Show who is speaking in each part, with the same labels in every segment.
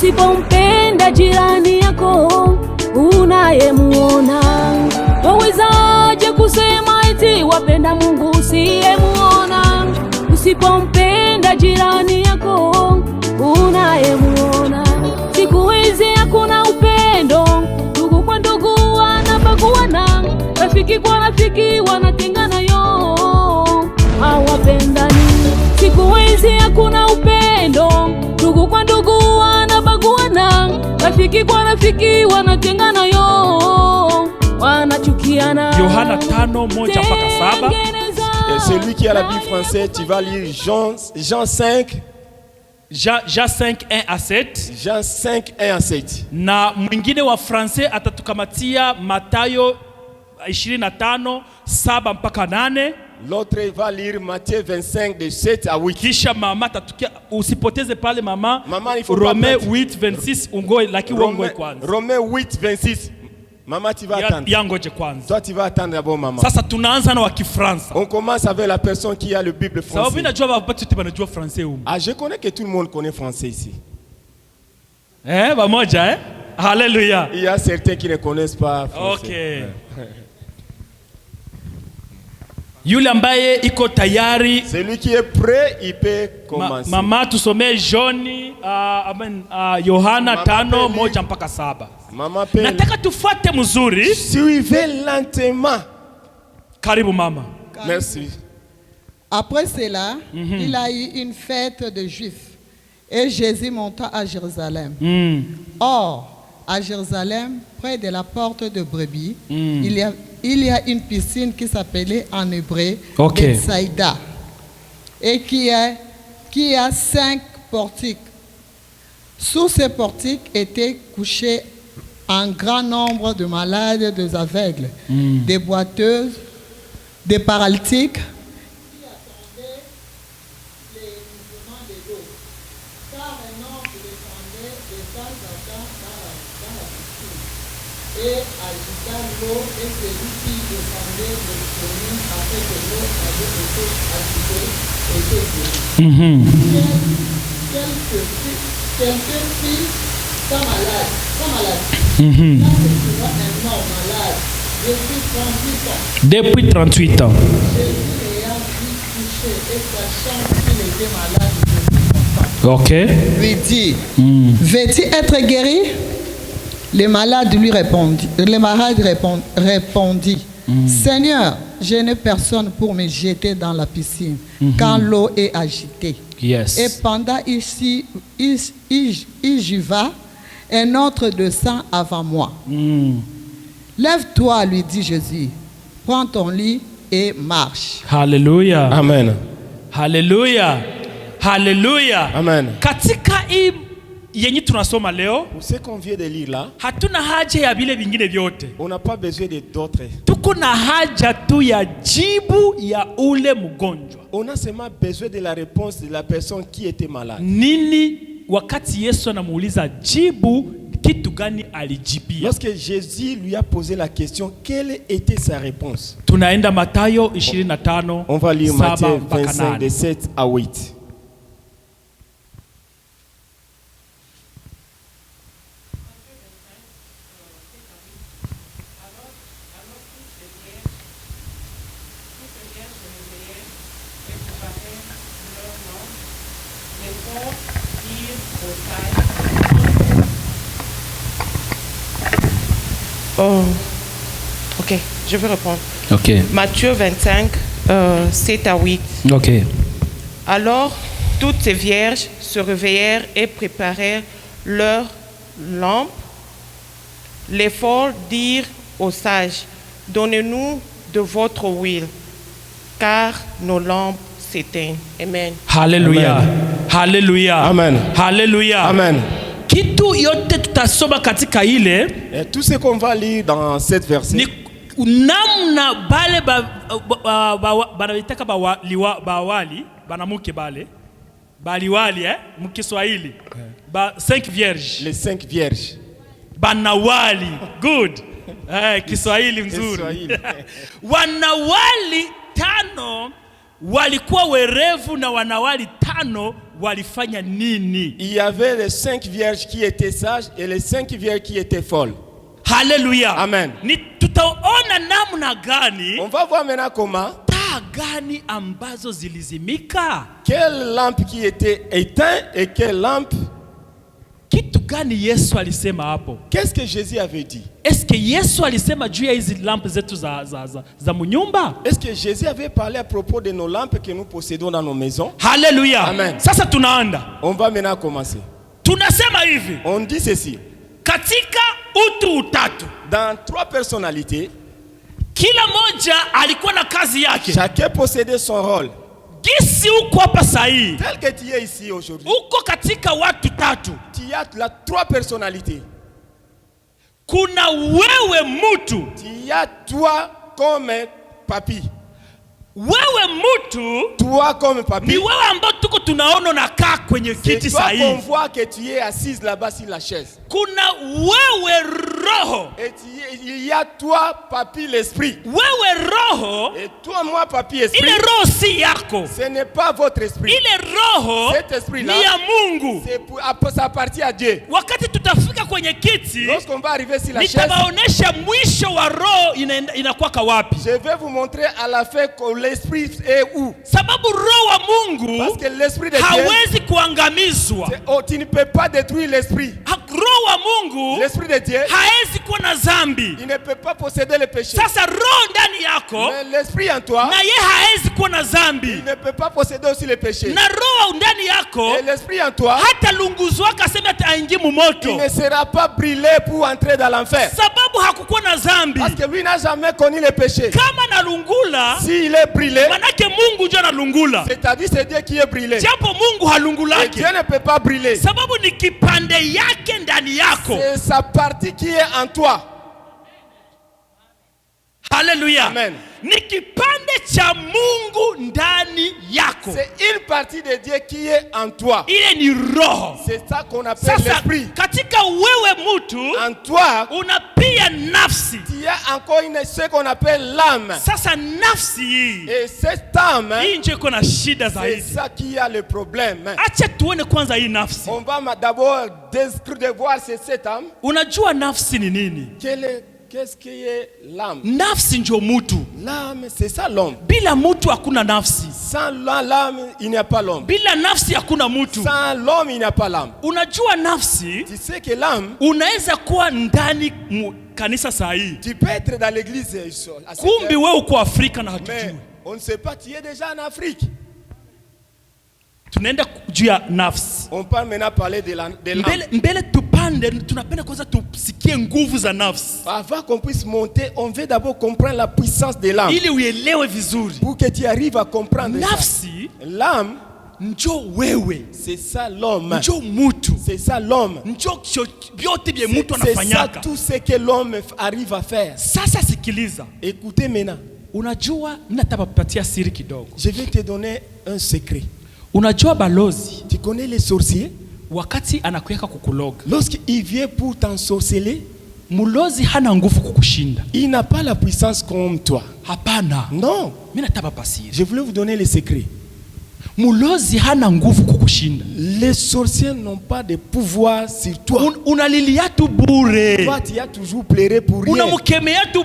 Speaker 1: Usipompenda jirani yako unayemuona, wawezaje kusema eti wapenda Mungu usiyemuona? Usipompenda jirani yako unayemuona. Siku hizi hakuna upendo, ndugu kwa ndugu wanabaguana, rafiki kwa rafiki wanatengana, yo hawapendani. Siku hizi hakuna upendo, ndugu kwa ndugu wanabaguana, rafiki kwa rafiki wanatengana, yo wanachukiana.
Speaker 2: Yohana 5:1-7.
Speaker 3: Celui qui a la Bible française, tu vas lire Jean 5.
Speaker 2: Jean 5:1-7.
Speaker 3: Jean 5:1-7.
Speaker 2: Na mwingine wa français atatukamatia Mathayo 25:7-8.
Speaker 3: L'autre va lire Matthieu 25:7-8.
Speaker 2: Kisha mama tatukia, usipoteze pale mama.
Speaker 3: Maman, il faut
Speaker 2: Romains 8:26 ungoe laki uongoe kwanza.
Speaker 3: Romains 8:26. Maman, tu vas attendre.
Speaker 2: Yangoje kwanza.
Speaker 3: Toi tu vas attendre d'abord maman.
Speaker 2: Sasa tunaanza na wa Kifransa.
Speaker 3: On commence avec la personne qui a le Bible français.
Speaker 2: Sababu najua wapati tu banajua français huko.
Speaker 3: Ah, je connais que tout le monde connaît français ici.
Speaker 2: Pamoja Alléluia.
Speaker 3: Il y a certains qui ne connaissent pas français.
Speaker 2: Okay. Yule ambaye iko tayari,
Speaker 3: celui qui est prêt, il peut commencer.
Speaker 2: Mama tusomee Yohana 5:1-7.
Speaker 3: Mama pele.
Speaker 2: Nataka tufuate mzuri.
Speaker 3: Suivez lentement.
Speaker 2: Karibu mama.
Speaker 3: Merci.
Speaker 4: Après cela, il a eu une fête de Juifs et Jésus monta à Jérusalem. Or, à Jérusalem, près de la porte de Brebis, il y a une piscine qui s'appelait en hébreu Bethsaïda et qui a 5 portiques. Sous ces portiques étaient couchés un grand nombre de malades, des aveugles, des boiteuses, des paralytiques qui attendaient les mouvements de l'eau. Car un homme descendait de temps en temps dans la piscine et agita l'eau, et celui qui descendait de l'eau après que l'eau avait été agitée était guéri. Quelqu'un fit sa malade. Là, c'est un homme malade
Speaker 2: depuis 38 ans.
Speaker 4: Jésus l'ayant vu touché et sachant qu'il était malade depuis longtemps, lui dit, veux-tu être guéri? Le malade répondit, Seigneur, je n'ai personne pour me jeter dans la piscine quand l'eau est agitée.
Speaker 2: Yes.
Speaker 4: Et pendant ici, j'y va, un autre descend avant moi. Lève-toi, lui dit Jésus, prends ton lit et marche.
Speaker 2: Hallelujah.
Speaker 3: Amen.
Speaker 2: Hallelujah. Hallelujah.
Speaker 3: Amen.
Speaker 2: Katika hii yenye tunasoma leo,
Speaker 3: ce qu'on vient de lire là,
Speaker 2: hatuna haja ya vile vingine vyote.
Speaker 3: On n'a pas besoin de d'autres.
Speaker 2: Tuko na haja tu ya jibu ya ule mgonjwa.
Speaker 3: On a seulement besoin de la réponse de la personne qui était malade.
Speaker 2: Nini wakati Yesu anamuuliza jibu, kitu gani alijibia?
Speaker 3: Lorsque Jésus lui a posé la question, quelle était sa réponse?
Speaker 2: Tunaenda Mathayo 25.
Speaker 3: On va lire Matthieu 25:7-8.
Speaker 5: Oh, ok, je vais répondre.
Speaker 2: Ok.
Speaker 5: Matthieu 25, 7-8.
Speaker 2: Ok.
Speaker 5: Alors, toutes ces vierges se réveillèrent et préparèrent leurs lampes. Les folles dirent aux sages, donnez-nous de votre huile, car nos lampes s'éteignent. Amen.
Speaker 2: Hallelujah. Hallelujah.
Speaker 3: Amen.
Speaker 2: Hallelujah.
Speaker 3: Amen.
Speaker 2: Kitu yote tutasoma katika ile,
Speaker 3: et tout ce qu'on va lire dans cette verset,
Speaker 2: ni namna bale banawitaka bawali banamuke bale baliwali mkiswahili ba 5 vierges,
Speaker 3: les 5 vierges
Speaker 2: banawali good Kiswahili mzuri wanawali 5 walikuwa werevu na wanawali 5 walifanya nini?
Speaker 3: Il y avait les 5 vierges qui étaient sages et les 5 vierges qui étaient folles.
Speaker 2: Haleluya.
Speaker 3: Amen.
Speaker 2: Ni tutaona namna gani,
Speaker 3: On va voir maintenant comment,
Speaker 2: taa gani ambazo zilizimika,
Speaker 3: quelle lampe qui était éteinte et quelle lampe.
Speaker 2: kitu gani Yesu alisema hapo?
Speaker 3: Qu'est-ce que Jésus avait dit?
Speaker 2: Est-ce que Yesu alisema juu ya hizi lamp zetu za munyumba?
Speaker 3: Est-ce que Jésus avait parlé à propos de nos lampes que nous possédons dans nos maisons?
Speaker 2: Haleluya.
Speaker 3: Amen.
Speaker 2: Sasa tunaanda,
Speaker 3: On va maintenant commencer.
Speaker 2: tunasema hivi,
Speaker 3: On dit ceci.
Speaker 2: katika utu utatu
Speaker 3: Dans 3 personnalités,
Speaker 2: kila moja alikuwa na kazi yake.
Speaker 3: chacun possédait son rôle.
Speaker 2: Gisi uko hapa sahi,
Speaker 3: Tel que tu es ici aujourd'hui,
Speaker 2: uko katika watu 3.
Speaker 3: tu as 3 personnalités.
Speaker 2: Kuna wewe mtu,
Speaker 3: Tu as toi comme papy.
Speaker 2: wewe mtu
Speaker 3: Toi comme
Speaker 2: ni
Speaker 3: papy.
Speaker 2: wewe ambao tuko tunaona nakaa kwenye
Speaker 3: C'est
Speaker 2: kiti
Speaker 3: toi qu'on
Speaker 2: sahi.
Speaker 3: voit que tu es assise là-bas sur la chaise.
Speaker 2: Kuna wewe roho,
Speaker 3: Et il y a toi, papy, l'esprit.
Speaker 2: wewe roho,
Speaker 3: Et toi, moi, papy,
Speaker 2: ile
Speaker 3: esprit.
Speaker 2: roho si yako,
Speaker 3: Ce n'est pas votre esprit.
Speaker 2: ile roho
Speaker 3: Cet esprit-là,
Speaker 2: ni ya Mungu.
Speaker 3: ça appartient à Dieu.
Speaker 2: Wakati tutafika kwenye kiti,
Speaker 3: Lorsqu'on va arriver sur la chaise,
Speaker 2: nitabaonesha mwisho wa roho inakuwa wapi,
Speaker 3: je vais vous montrer à la fin que l'esprit est où.
Speaker 2: sababu roho wa Mungu
Speaker 3: Parce que l'esprit de Dieu,
Speaker 2: hawezi kuangamizwa.
Speaker 3: tu ne peux pas détruire l'esprit.
Speaker 2: Roho wa Mungu
Speaker 3: L'esprit de Dieu,
Speaker 2: haezi kuwa na dhambi.
Speaker 3: il ne peut pas posséder le péché.
Speaker 2: Sasa roho ndani yako
Speaker 3: Mais l'esprit en toi,
Speaker 2: na ye haezi kuwa na dhambi,
Speaker 3: il ne peut pas posséder aussi le péché.
Speaker 2: na roho ndani yako
Speaker 3: Et l'esprit en toi,
Speaker 2: hata lunguzwaka aseme hata aingi mumoto,
Speaker 3: il ne sera pas brûlé pour entrer dans l'enfer.
Speaker 2: sababu hakukuwa na dhambi.
Speaker 3: Parce que lui n'a jamais connu le péché.
Speaker 2: Kama nalungula,
Speaker 3: S'il est brûlé,
Speaker 2: manake Mungu ndio analungula,
Speaker 3: c'est-à-dire c'est Dieu qui est brûlé.
Speaker 2: japo Mungu
Speaker 3: Et
Speaker 2: halungulake,
Speaker 3: Dieu ne peut pas brûler.
Speaker 2: sababu ni kipande yake ndani yako.
Speaker 3: C'est sa partie qui est en toi.
Speaker 2: Haleluya.
Speaker 3: Amen.
Speaker 2: Ni kipande cha Mungu ndani yako,
Speaker 3: C'est une partie de Dieu qui est en toi.
Speaker 2: ile ni roho.
Speaker 3: C'est ça qu'on appelle
Speaker 2: Sasa
Speaker 3: l'esprit.
Speaker 2: katika wewe mtu
Speaker 3: En toi,
Speaker 2: una pia nafsi.
Speaker 3: il y a encore ce qu'on appelle l'âme.
Speaker 2: Sasa nafsi hii
Speaker 3: Et cette âme,
Speaker 2: hii ndio iko na shida
Speaker 3: c'est
Speaker 2: zaidi.
Speaker 3: ça qui a le problème.
Speaker 2: Acha tuone kwanza hii nafsi.
Speaker 3: On va d'abord de voir cette âme.
Speaker 2: Unajua nafsi ni nini?
Speaker 3: Qu'est-ce qui est l'âme?
Speaker 2: Nafsi ndio mtu.
Speaker 3: L'âme, c'est ça l'homme.
Speaker 2: Bila mtu hakuna nafsi.
Speaker 3: Sans l'âme, il n'y a pas l'homme.
Speaker 2: Bila nafsi hakuna mtu.
Speaker 3: Sans l'homme, il n'y a pas l'âme.
Speaker 2: Unajua nafsi,
Speaker 3: Tu sais que l'âme,
Speaker 2: unaweza kuwa ndani kanisa sahihi,
Speaker 3: tu peux être dans l'église à cette
Speaker 2: kumbi
Speaker 3: heure,
Speaker 2: wewe uko Afrika na
Speaker 3: mais
Speaker 2: hatujui.
Speaker 3: on ne sait pas, tu es déjà en Afrique.
Speaker 2: Tunaenda juu ya nafsi.
Speaker 3: On parle maintenant parler de l'âme.
Speaker 2: Mbele tupande, tunapenda kwanza tusikie nguvu za nafsi,
Speaker 3: Avant qu'on puisse monter, on veut d'abord comprendre la puissance de l'âme.
Speaker 2: ili uelewe vizuri.
Speaker 3: Pour que tu arrives à comprendre ça.
Speaker 2: Nafsi
Speaker 3: L'âme,
Speaker 2: njo wewe,
Speaker 3: c'est ça l'homme.
Speaker 2: njo mutu,
Speaker 3: C'est ça l'homme.
Speaker 2: njo vyote vye mutu
Speaker 3: C'est ça
Speaker 2: anafanyaka.
Speaker 3: tout ce que l'homme arrive à faire.
Speaker 2: Sasa sikiliza,
Speaker 3: Écoutez maintenant.
Speaker 2: unajua ninataka kupatia siri kidogo.
Speaker 3: Je vais te donner un secret.
Speaker 2: Unajua balozi
Speaker 3: Tu connais les sorciers?
Speaker 2: wakati anakuweka kukuloga,
Speaker 3: Lorsqu'il vient pour t'ensorceler,
Speaker 2: mulozi hana nguvu kukushinda.
Speaker 3: il n'a pas la puissance comme toi.
Speaker 2: Hapana,
Speaker 3: Non.
Speaker 2: mimi nataka pasiri.
Speaker 3: Je voulais vous donner les secrets.
Speaker 2: Mulozi hana nguvu kukushinda.
Speaker 3: Les sorciers n'ont pas de pouvoir sur toi.
Speaker 2: Unalilia tu bure,
Speaker 3: Toi, tu as toujours pleuré pour rien.
Speaker 2: unamkemea tu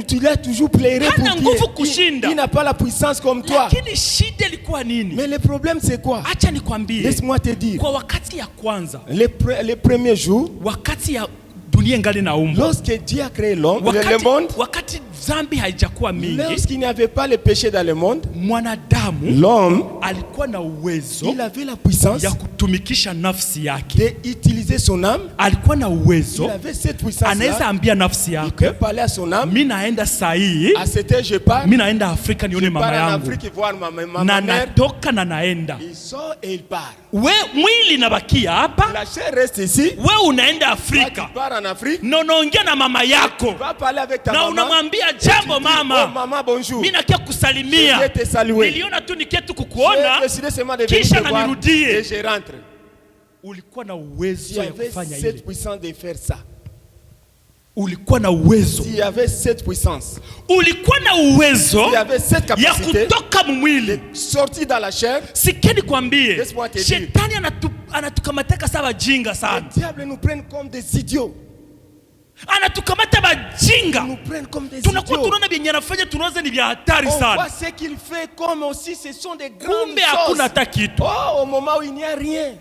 Speaker 3: Tu
Speaker 2: bure,
Speaker 3: as toujours pleuré
Speaker 2: Hana
Speaker 3: pour
Speaker 2: nguvu
Speaker 3: rien.
Speaker 2: kushinda.
Speaker 3: Il n'a pas la puissance comme toi.
Speaker 2: lakini shida ilikuwa nini?
Speaker 3: Mais le problème, c'est quoi?
Speaker 2: Acha nikwambie,
Speaker 3: Laisse-moi te dire.
Speaker 2: kwa wakati ya kwanza,
Speaker 3: Les premiers jours,
Speaker 2: wakati ya dunia ngali na umbo,
Speaker 3: lorsque Dieu a créé l'homme, le monde,
Speaker 2: wakati dhambi haijakuwa mingi,
Speaker 3: lorsqu'il n'y avait pas le péché dans le monde,
Speaker 2: mwanadamu
Speaker 3: l'homme,
Speaker 2: alikuwa na uwezo
Speaker 3: il avait la puissance
Speaker 2: ya kutumikisha nafsi yake.
Speaker 3: d'utiliser son âme.
Speaker 2: Alikuwa na uwezo,
Speaker 3: Il avait cette puissance-là.
Speaker 2: anaweza ambia nafsi
Speaker 3: Il peut
Speaker 2: yake,
Speaker 3: parler à son âme.
Speaker 2: mimi naenda sahihi,
Speaker 3: À cette heure, je pars.
Speaker 2: mimi naenda Afrika
Speaker 3: Je
Speaker 2: nione mama
Speaker 3: pars en
Speaker 2: yangu,
Speaker 3: Afrique voir ma
Speaker 2: na
Speaker 3: mère.
Speaker 2: natoka na naenda.
Speaker 3: Il sort et il part.
Speaker 2: We mwili nabakia hapa,
Speaker 3: La chair reste ici.
Speaker 2: we unaenda
Speaker 3: Toi,
Speaker 2: Afrika
Speaker 3: tu pars en Afrique.
Speaker 2: na unaongea na mama yako
Speaker 3: Tu vas parler avec ta
Speaker 2: na
Speaker 3: maman.
Speaker 2: unamwambia
Speaker 3: Tu
Speaker 2: jambo
Speaker 3: dis, oh,
Speaker 2: mama,
Speaker 3: maman, bonjour.
Speaker 2: mimi nakia
Speaker 3: Je
Speaker 2: kusalimia,
Speaker 3: vais te saluer.
Speaker 2: niliona tu niketi
Speaker 3: J'ai
Speaker 2: kukuona,
Speaker 3: décidé seulement de venir
Speaker 2: kisha
Speaker 3: te
Speaker 2: na
Speaker 3: voir
Speaker 2: nirudie.
Speaker 3: et je rentre.
Speaker 2: Ulikuwa na
Speaker 3: Tu
Speaker 2: uwezo ya
Speaker 3: avais
Speaker 2: kufanya
Speaker 3: cette
Speaker 2: ile,
Speaker 3: puissance de faire ça.
Speaker 2: ulikuwa na uwezo,
Speaker 3: s'il y avait cette puissance,
Speaker 2: ulikuwa na uwezo
Speaker 3: s'il y avait cette
Speaker 2: ya
Speaker 3: capacité
Speaker 2: kutoka mwili,
Speaker 3: sortie dans la chair,
Speaker 2: sikeni kwambie,
Speaker 3: Laisse-moi te dire.
Speaker 2: shetani anatukamataka sawa wajinga sana,
Speaker 3: le diable nous prenne comme des idiots.
Speaker 2: anatukamata bajinga,
Speaker 3: Nous prenne comme des
Speaker 2: tunakuwa
Speaker 3: idiots.
Speaker 2: tunaona vyenye anafanya tunaanza ni vya hatari
Speaker 3: On
Speaker 2: sana,
Speaker 3: voit ce qu'il fait comme aussi ce sont des grandes
Speaker 2: kumbe hakuna
Speaker 3: choses.
Speaker 2: hata kitu.
Speaker 3: Oh, au moment où il n'y a rien.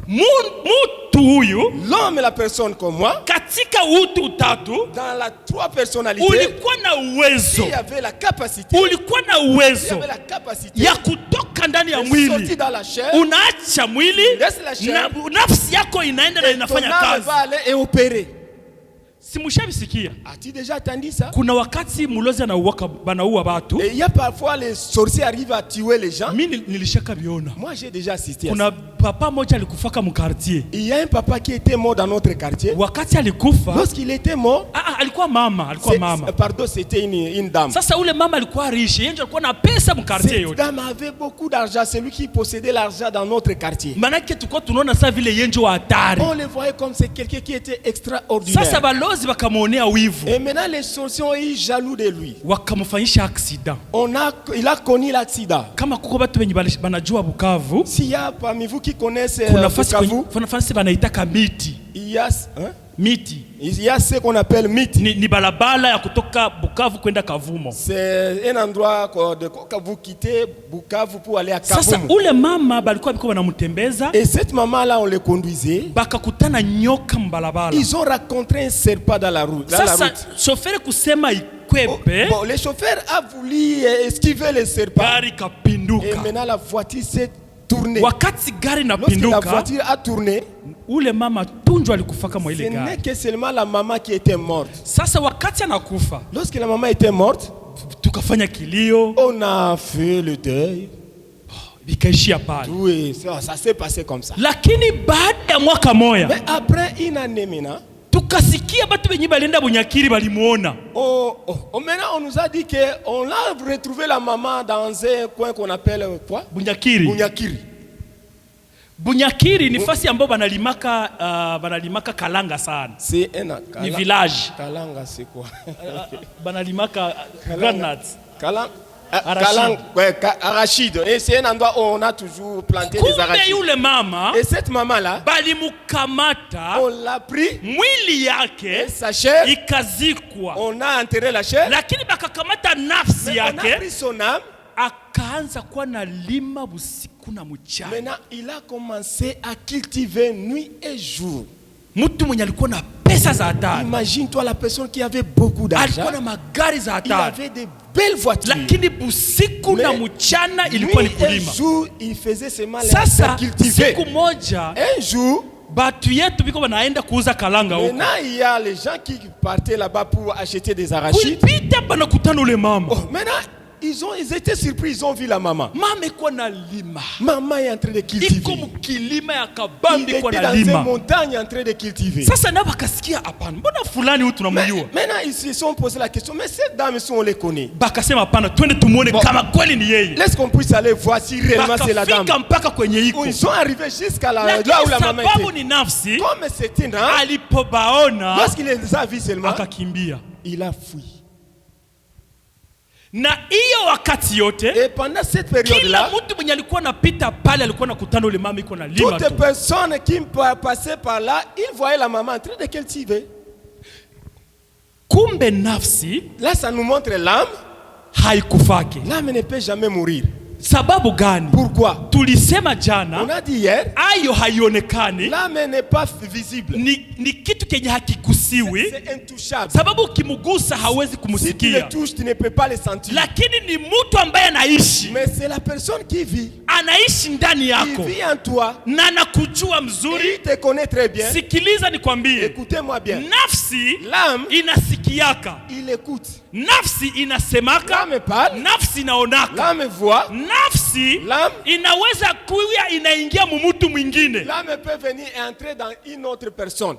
Speaker 2: Mutu huyu
Speaker 3: L'homme et la personne comme moi,
Speaker 2: katika utu utatu
Speaker 3: dans la trois personnalités,
Speaker 2: ulikuwa na uwezo,
Speaker 3: il y avait la capacité,
Speaker 2: ulikuwa na
Speaker 3: il y
Speaker 2: uwezo
Speaker 3: avait la capacité
Speaker 2: ya kutoka ndani ya
Speaker 3: de sortir
Speaker 2: mwili,
Speaker 3: dans la chair,
Speaker 2: unaacha mwili
Speaker 3: Laisse la chair.
Speaker 2: na nafsi yako inaenda na
Speaker 3: et ton
Speaker 2: inafanya
Speaker 3: âme
Speaker 2: kazi.
Speaker 3: va aller et opérer.
Speaker 2: Si mushabisikia,
Speaker 3: As-tu déjà entendu ça?
Speaker 2: kuna wakati mulozi banaua watu,
Speaker 3: Et il y a parfois les sorciers arrivent à tuer les gens.
Speaker 2: mimi nilishaka biona.
Speaker 3: Moi, j'ai déjà assisté à
Speaker 2: Kuna
Speaker 3: ça.
Speaker 2: papa moja alikufaka mkartier,
Speaker 3: Il y a un papa qui était mort dans notre quartier.
Speaker 2: wakati alikufa,
Speaker 3: Lorsqu'il était mort,
Speaker 2: alikuwa mama,
Speaker 3: pardon, c'était une dame.
Speaker 2: Sasa ule mama alikuwa riche, yeye alikuwa na pesa mkartier
Speaker 3: Cette
Speaker 2: yote,
Speaker 3: dame avait beaucoup d'argent. C'est lui qui possédait l'argent dans notre quartier.
Speaker 2: manake tulikuwa tunaona saa vile yenjo wa hatari.
Speaker 3: On le voyait comme c'est quelqu'un qui était extraordinaire.
Speaker 2: Sasa balozi wakamwonea wivu,
Speaker 3: Et maintenant, les sorciers ont eu jaloux de lui.
Speaker 2: wakamfanyisha accident.
Speaker 3: Il a connu l'accident.
Speaker 2: Kama kuko batu wenye banajua Bukavu,
Speaker 3: S'il y a parmi vous qui connaissent
Speaker 2: kuna
Speaker 3: Bukavu,
Speaker 2: nafasi banaitaka miti
Speaker 3: il y a ce qu'on appelle miti.
Speaker 2: ni balabala ya kutoka Bukavu kwenda Kavumo.
Speaker 3: C'est un endroit que vous quittez Bukavu pour aller à
Speaker 2: Sasa
Speaker 3: Kavumo.
Speaker 2: ule mama balikuwa biko banamutembeza,
Speaker 3: Et cette maman-là, on le conduisait.
Speaker 2: bakakutana nyoka mbalabala.
Speaker 3: Ils ont rencontré un serpent dans la route.
Speaker 2: Sasa chauffeur kusema ikwepe,
Speaker 3: Bon, le chauffeur a voulu esquiver le serpent.
Speaker 2: gari
Speaker 3: Et
Speaker 2: kapinduka.
Speaker 3: maintenant, la voiture s'est tournée.
Speaker 2: Wakati gari
Speaker 3: Lorsque la
Speaker 2: napinduka,
Speaker 3: voiture a tourné,
Speaker 2: ule mama tunjo alikufaka mwa
Speaker 3: ce
Speaker 2: ile
Speaker 3: n'est
Speaker 2: gari.
Speaker 3: que seulement la maman qui était morte.
Speaker 2: Sasa wakati anakufa,
Speaker 3: Lorsque la maman était morte,
Speaker 2: tukafanya kilio,
Speaker 3: on a fait le deuil.
Speaker 2: vikaishia pale.
Speaker 3: Oui, ça s'est passé comme ça.
Speaker 2: Lakini baada ya mwaka moya,
Speaker 3: Mais après une année maintenant,
Speaker 2: tukasikia batu benye balenda Bunyakiri balimuona.
Speaker 3: maintenant on nous a dit qu'on a retrouvé la maman dans un coin qu'on appelle quoi?
Speaker 2: Bunyakiri.
Speaker 3: Bunyakiri.
Speaker 2: Bunyakiri ni fasi ambayo banalimaka kalanga sana.
Speaker 3: C'est
Speaker 2: Ni village.
Speaker 3: Kalanga, c'est quoi?
Speaker 2: Banalimaka granats.
Speaker 3: Arachide. Et c'est un endroit où on a toujours planté des
Speaker 2: Kumbe
Speaker 3: arachides.
Speaker 2: yule mama
Speaker 3: Et cette maman-là,
Speaker 2: balimukamata,
Speaker 3: on l'a pris,
Speaker 2: mwili
Speaker 3: et
Speaker 2: yake
Speaker 3: sa chair,
Speaker 2: ikazikwa,
Speaker 3: on a enterré la chair,
Speaker 2: lakini bakakamata nafsi
Speaker 3: mais on a
Speaker 2: yake,
Speaker 3: pris son âme.
Speaker 2: akaanza kuwa na lima busiku na mchana.
Speaker 3: Maintenant, il a commencé à cultiver nuit et jour.
Speaker 2: Mtu mwenye alikuwa na pesa za hatari,
Speaker 3: Imagine-toi la personne qui avait beaucoup d'argent.
Speaker 2: alikuwa na magari za
Speaker 3: Il
Speaker 2: hatari,
Speaker 3: avait de belles voitures.
Speaker 2: lakini busiku na mchana ilikuwa ni
Speaker 3: Nuit et
Speaker 2: kulima.
Speaker 3: jour, il faisait seulement la
Speaker 2: Sasa
Speaker 3: cultiver.
Speaker 2: siku moja
Speaker 3: Un jour,
Speaker 2: batu yetu biko banaenda kuuza kalanga huko,
Speaker 3: maintenant, il y a les gens qui partaient là-bas pour acheter des arachides.
Speaker 2: kulipita banakutana ule mama.
Speaker 3: Maintenant, ils étaient surpris, ils ont vu la maman.
Speaker 2: Mama iko na lima,
Speaker 3: Maman est en train de
Speaker 2: iko
Speaker 3: cultiver.
Speaker 2: mukilima ya
Speaker 3: Il
Speaker 2: kabambi
Speaker 3: était
Speaker 2: iko na
Speaker 3: dans une
Speaker 2: lima.
Speaker 3: montagne en train de cultiver.
Speaker 2: Sasa na bakasikia hapana, mbona fulani huyu
Speaker 3: Mais
Speaker 2: tunamjua?
Speaker 3: maintenant, ils se sont posé la question, mais cette dame, si on les connaît,
Speaker 2: Bakasema hapana, twende tumuone kama kweli ni yeye.
Speaker 3: laisse qu'on puisse aller voir si réellement c'est la dame.
Speaker 2: Bakafika mpaka kwenye iko,
Speaker 3: Ils sont arrivés jusqu'à là où
Speaker 2: lakini
Speaker 3: la maman
Speaker 2: sababu
Speaker 3: était.
Speaker 2: ni nafsi,
Speaker 3: Comme c'est une âme,
Speaker 2: alipobaona
Speaker 3: lorsqu'il les a vus seulement,
Speaker 2: akakimbia.
Speaker 3: il a fui.
Speaker 2: Na hiyo wakati yote,
Speaker 3: Et pendant cette
Speaker 2: kila
Speaker 3: période-là,
Speaker 2: mtu mwenye alikuwa anapita pale alikuwa nakutana ule mama iko na lima
Speaker 3: toutes les
Speaker 2: tu.
Speaker 3: personnes qui passaient par là, ils voyaient la maman en train de cultiver.
Speaker 2: Kumbe nafsi
Speaker 3: Là, ça nous montre l'âme.
Speaker 2: haikufake.
Speaker 3: L'âme ne peut jamais mourir.
Speaker 2: Sababu gani?
Speaker 3: Pourquoi?
Speaker 2: Tulisema
Speaker 3: On
Speaker 2: jana,
Speaker 3: a dit hier,
Speaker 2: ayo haionekani,
Speaker 3: l'âme n'est pas visible.
Speaker 2: ni kitu kenye hakigusiwi,
Speaker 3: C'est intouchable.
Speaker 2: sababu ukimugusa hawezi
Speaker 3: Si tu
Speaker 2: kumsikia,
Speaker 3: le touches, tu ne peux pas le sentir.
Speaker 2: lakini ni mtu ambaye anaishi,
Speaker 3: Mais c'est la personne qui vit.
Speaker 2: anaishi ndani
Speaker 3: Il
Speaker 2: yako
Speaker 3: vit en toi.
Speaker 2: na anakujua
Speaker 3: Et
Speaker 2: mzuri.
Speaker 3: il te connaît très bien.
Speaker 2: Sikiliza nikwambie,
Speaker 3: Écoutez-moi bien.
Speaker 2: nafsi
Speaker 3: L'âme,
Speaker 2: inasikiaka,
Speaker 3: il écoute.
Speaker 2: nafsi inasemaka,
Speaker 3: L'âme parle.
Speaker 2: nafsi inaonaka,
Speaker 3: L'âme voit.
Speaker 2: nafsi
Speaker 3: L'âme,
Speaker 2: inaweza kuya inaingia mumutu mwingine.
Speaker 3: l'âme peut venir et entrer dans une autre personne.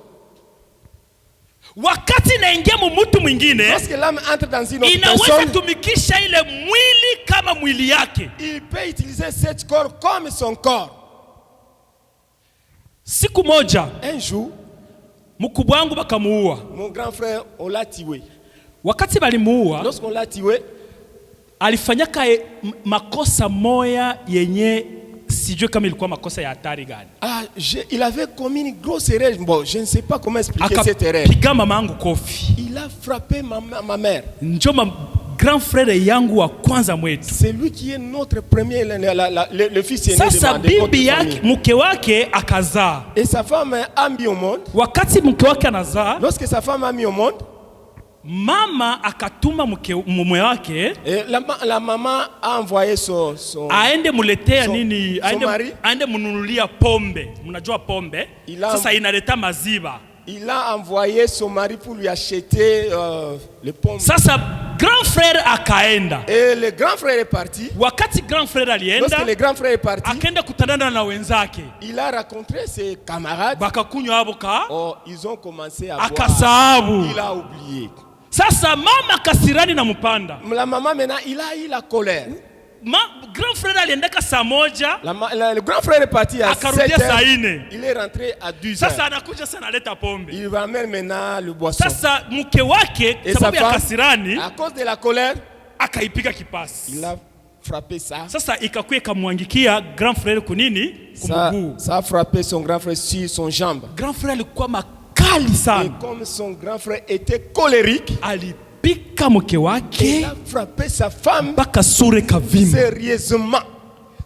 Speaker 2: Wakati inaingia mumutu mwingine,
Speaker 3: Lorsque l'âme entre dans une autre
Speaker 2: inaweza
Speaker 3: personne,
Speaker 2: tumikisha ile mwili kama mwili yake.
Speaker 3: il peut utiliser cet corps comme son corps.
Speaker 2: Siku moja
Speaker 3: Un jour,
Speaker 2: mkubwa wangu bakamuua.
Speaker 3: Mon grand frère, on l'a tué.
Speaker 2: Wakati balimuua,
Speaker 3: Lorsqu'on l'a tué,
Speaker 2: alifanyaka makosa moya yenye sijue kama ilikuwa makosa ya hatari gani.
Speaker 3: il avait commis une grosse erreur. Bon, je ne sais pas comment expliquer cette erreur.
Speaker 2: Akapiga mama yangu kofi.
Speaker 3: Il a frappé ma mère.
Speaker 2: Njoma grand frère yangu wa kwanza mwetu.
Speaker 3: C'est lui qui est notre premier, le fils aîné de
Speaker 2: Sasa bibi yake mke wake akazaa.
Speaker 3: Et sa femme a mis au monde.
Speaker 2: Wakati mke wake anazaa,
Speaker 3: lorsque sa femme a mis au monde,
Speaker 2: mama akatuma mume wake,
Speaker 3: la maman a envoyé son
Speaker 2: aende muletea nini,
Speaker 3: mari,
Speaker 2: aende mununulia pombe. Mnajua pombe? Sasa inaleta maziba.
Speaker 3: Il a envoyé son mari pour lui acheter les pommes.
Speaker 2: Sasa grand frère akaenda.
Speaker 3: Et le grand frère est parti.
Speaker 2: Wakati grand frère alienda,
Speaker 3: lorsque le grand frère est parti,
Speaker 2: akaenda kutanana na wenzake.
Speaker 3: Il a rencontré ses camarades.
Speaker 2: Bakakunywa aboka.
Speaker 3: Oh, ils ont commencé à boire.
Speaker 2: Akasahabu.
Speaker 3: Il a oublié.
Speaker 2: Sasa mama kasirani na mpanda.
Speaker 3: La maman maintenant, il a eu la colère.
Speaker 2: Grand frère aliendaka saa moja.
Speaker 3: Le grand frère est parti à 7 heures. Il est rentré à 12 heures.
Speaker 2: Sasa anakuja sana leta pombe.
Speaker 3: Il ramène maintenant le boisson.
Speaker 2: Sasa mke wake sababu ya kasirani,
Speaker 3: à cause de la colère,
Speaker 2: akaipiga kipasi.
Speaker 3: Il a frappé ça.
Speaker 2: Sasa ikakuwa ikamwangikia grand frère kunini? Kumuguu.
Speaker 3: Ça a frappé son grand frère sur son jambe.
Speaker 2: Grand frère alikuwa makali sana.
Speaker 3: Et comme son grand frère était colérique,
Speaker 2: pika mke wake,
Speaker 3: il a frappé sa femme
Speaker 2: mpaka sura kavimba.
Speaker 3: Sérieusement.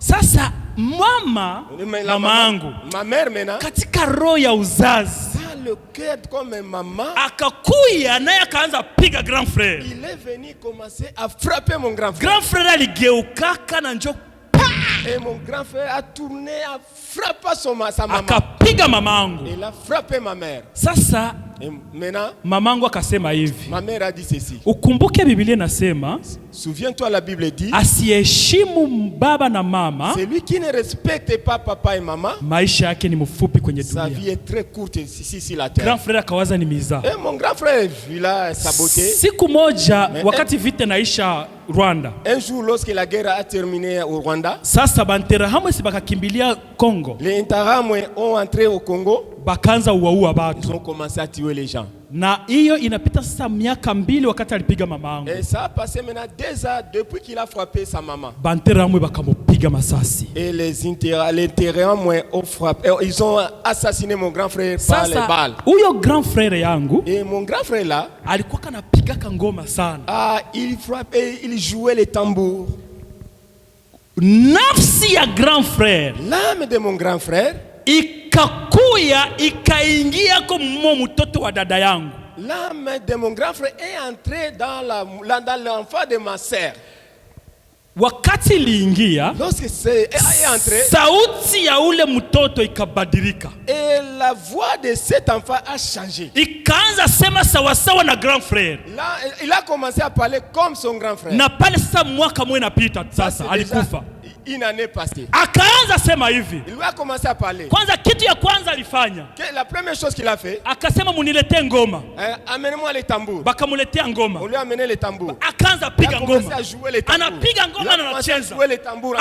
Speaker 2: Sasa mama yangu,
Speaker 3: ma mère maintenant,
Speaker 2: katika roho ya uzazi,
Speaker 3: dans le cœur comme maman,
Speaker 2: akakuya naye akaanza piga grand frère.
Speaker 3: Il est venu commencer à frapper mon grand frère.
Speaker 2: Grand frère aligeukaka na njoo.
Speaker 3: Et mon grand frère a tourné, a frappé sa maman.
Speaker 2: Akapiga mamangu.
Speaker 3: Il a frappé ma mère.
Speaker 2: Sasa
Speaker 3: et maintenant,
Speaker 2: mamangu akasema hivi.
Speaker 3: Ma mère a dit ceci.
Speaker 2: Ukumbuke Biblia inasema,
Speaker 3: souviens-toi, la Bible dit,
Speaker 2: asiyeheshimu baba na mama,
Speaker 3: celui qui ne respecte pas papa et maman,
Speaker 2: maisha yake ni mfupi kwenye dunia.
Speaker 3: Sa vie est très courte ici sur la terre.
Speaker 2: Grand frère akawaza ni miza.
Speaker 3: Et mon grand frère, il a saboté.
Speaker 2: Siku moja wakati vita naisha Rwanda.
Speaker 3: Un jour lorsque la guerre a terminé au Rwanda,
Speaker 2: sasa banterahamwe si bakakimbilia Congo.
Speaker 3: Les Interahamwe ont entré au Congo.
Speaker 2: Bakaanza uwaua watu.
Speaker 3: Ils ont commencé à tuer les gens.
Speaker 2: Na hiyo inapita sasa miaka 2 wakati alipiga mamangu.
Speaker 3: Et ça a passé maintenant 2 ans depuis qu'il a frappé sa maman.
Speaker 2: Banterahamwe bakamupiga masasi.
Speaker 3: Et les Interahamwe ont frappé, ils ont assassiné mon grand frère par les balles.
Speaker 2: Huyo grand frère yangu,
Speaker 3: et mon grand frère là,
Speaker 2: alikuwa kanapiga ngoma sana.
Speaker 3: Il frappait, il jouait les tambours.
Speaker 2: Nafsi ya grand frère,
Speaker 3: l'âme de mon grand frère,
Speaker 2: ikakuya ikaingia kwa mtoto wa dada yangu.
Speaker 3: L'âme de mon grand frère est entrée dans l'enfant de ma sœur.
Speaker 2: Wakati iliingia,
Speaker 3: lorsque c'est entré,
Speaker 2: sauti ya ule mtoto ikabadilika.
Speaker 3: Et la voix de cet enfant a changé.
Speaker 2: Ikaanza sema sawa sawa na grand frère.
Speaker 3: Là, il a commencé à parler comme son grand frère.
Speaker 2: Na pale sasa mwaka mmoja napita sasa alikufa.
Speaker 3: Une année passée.
Speaker 2: Akaanza sema hivi.
Speaker 3: Il a commencé à parler.
Speaker 2: Kwanza kitu ya kwanza alifanya,
Speaker 3: la première chose qu'il a fait,
Speaker 2: akasema muniletee ngoma.
Speaker 3: Amenez-moi les tambours.
Speaker 2: Bakamuletea ngoma.
Speaker 3: On lui a amené les tambours.
Speaker 2: Akaanza piga ngoma.
Speaker 3: Anapiga
Speaker 2: ngoma na anacheza.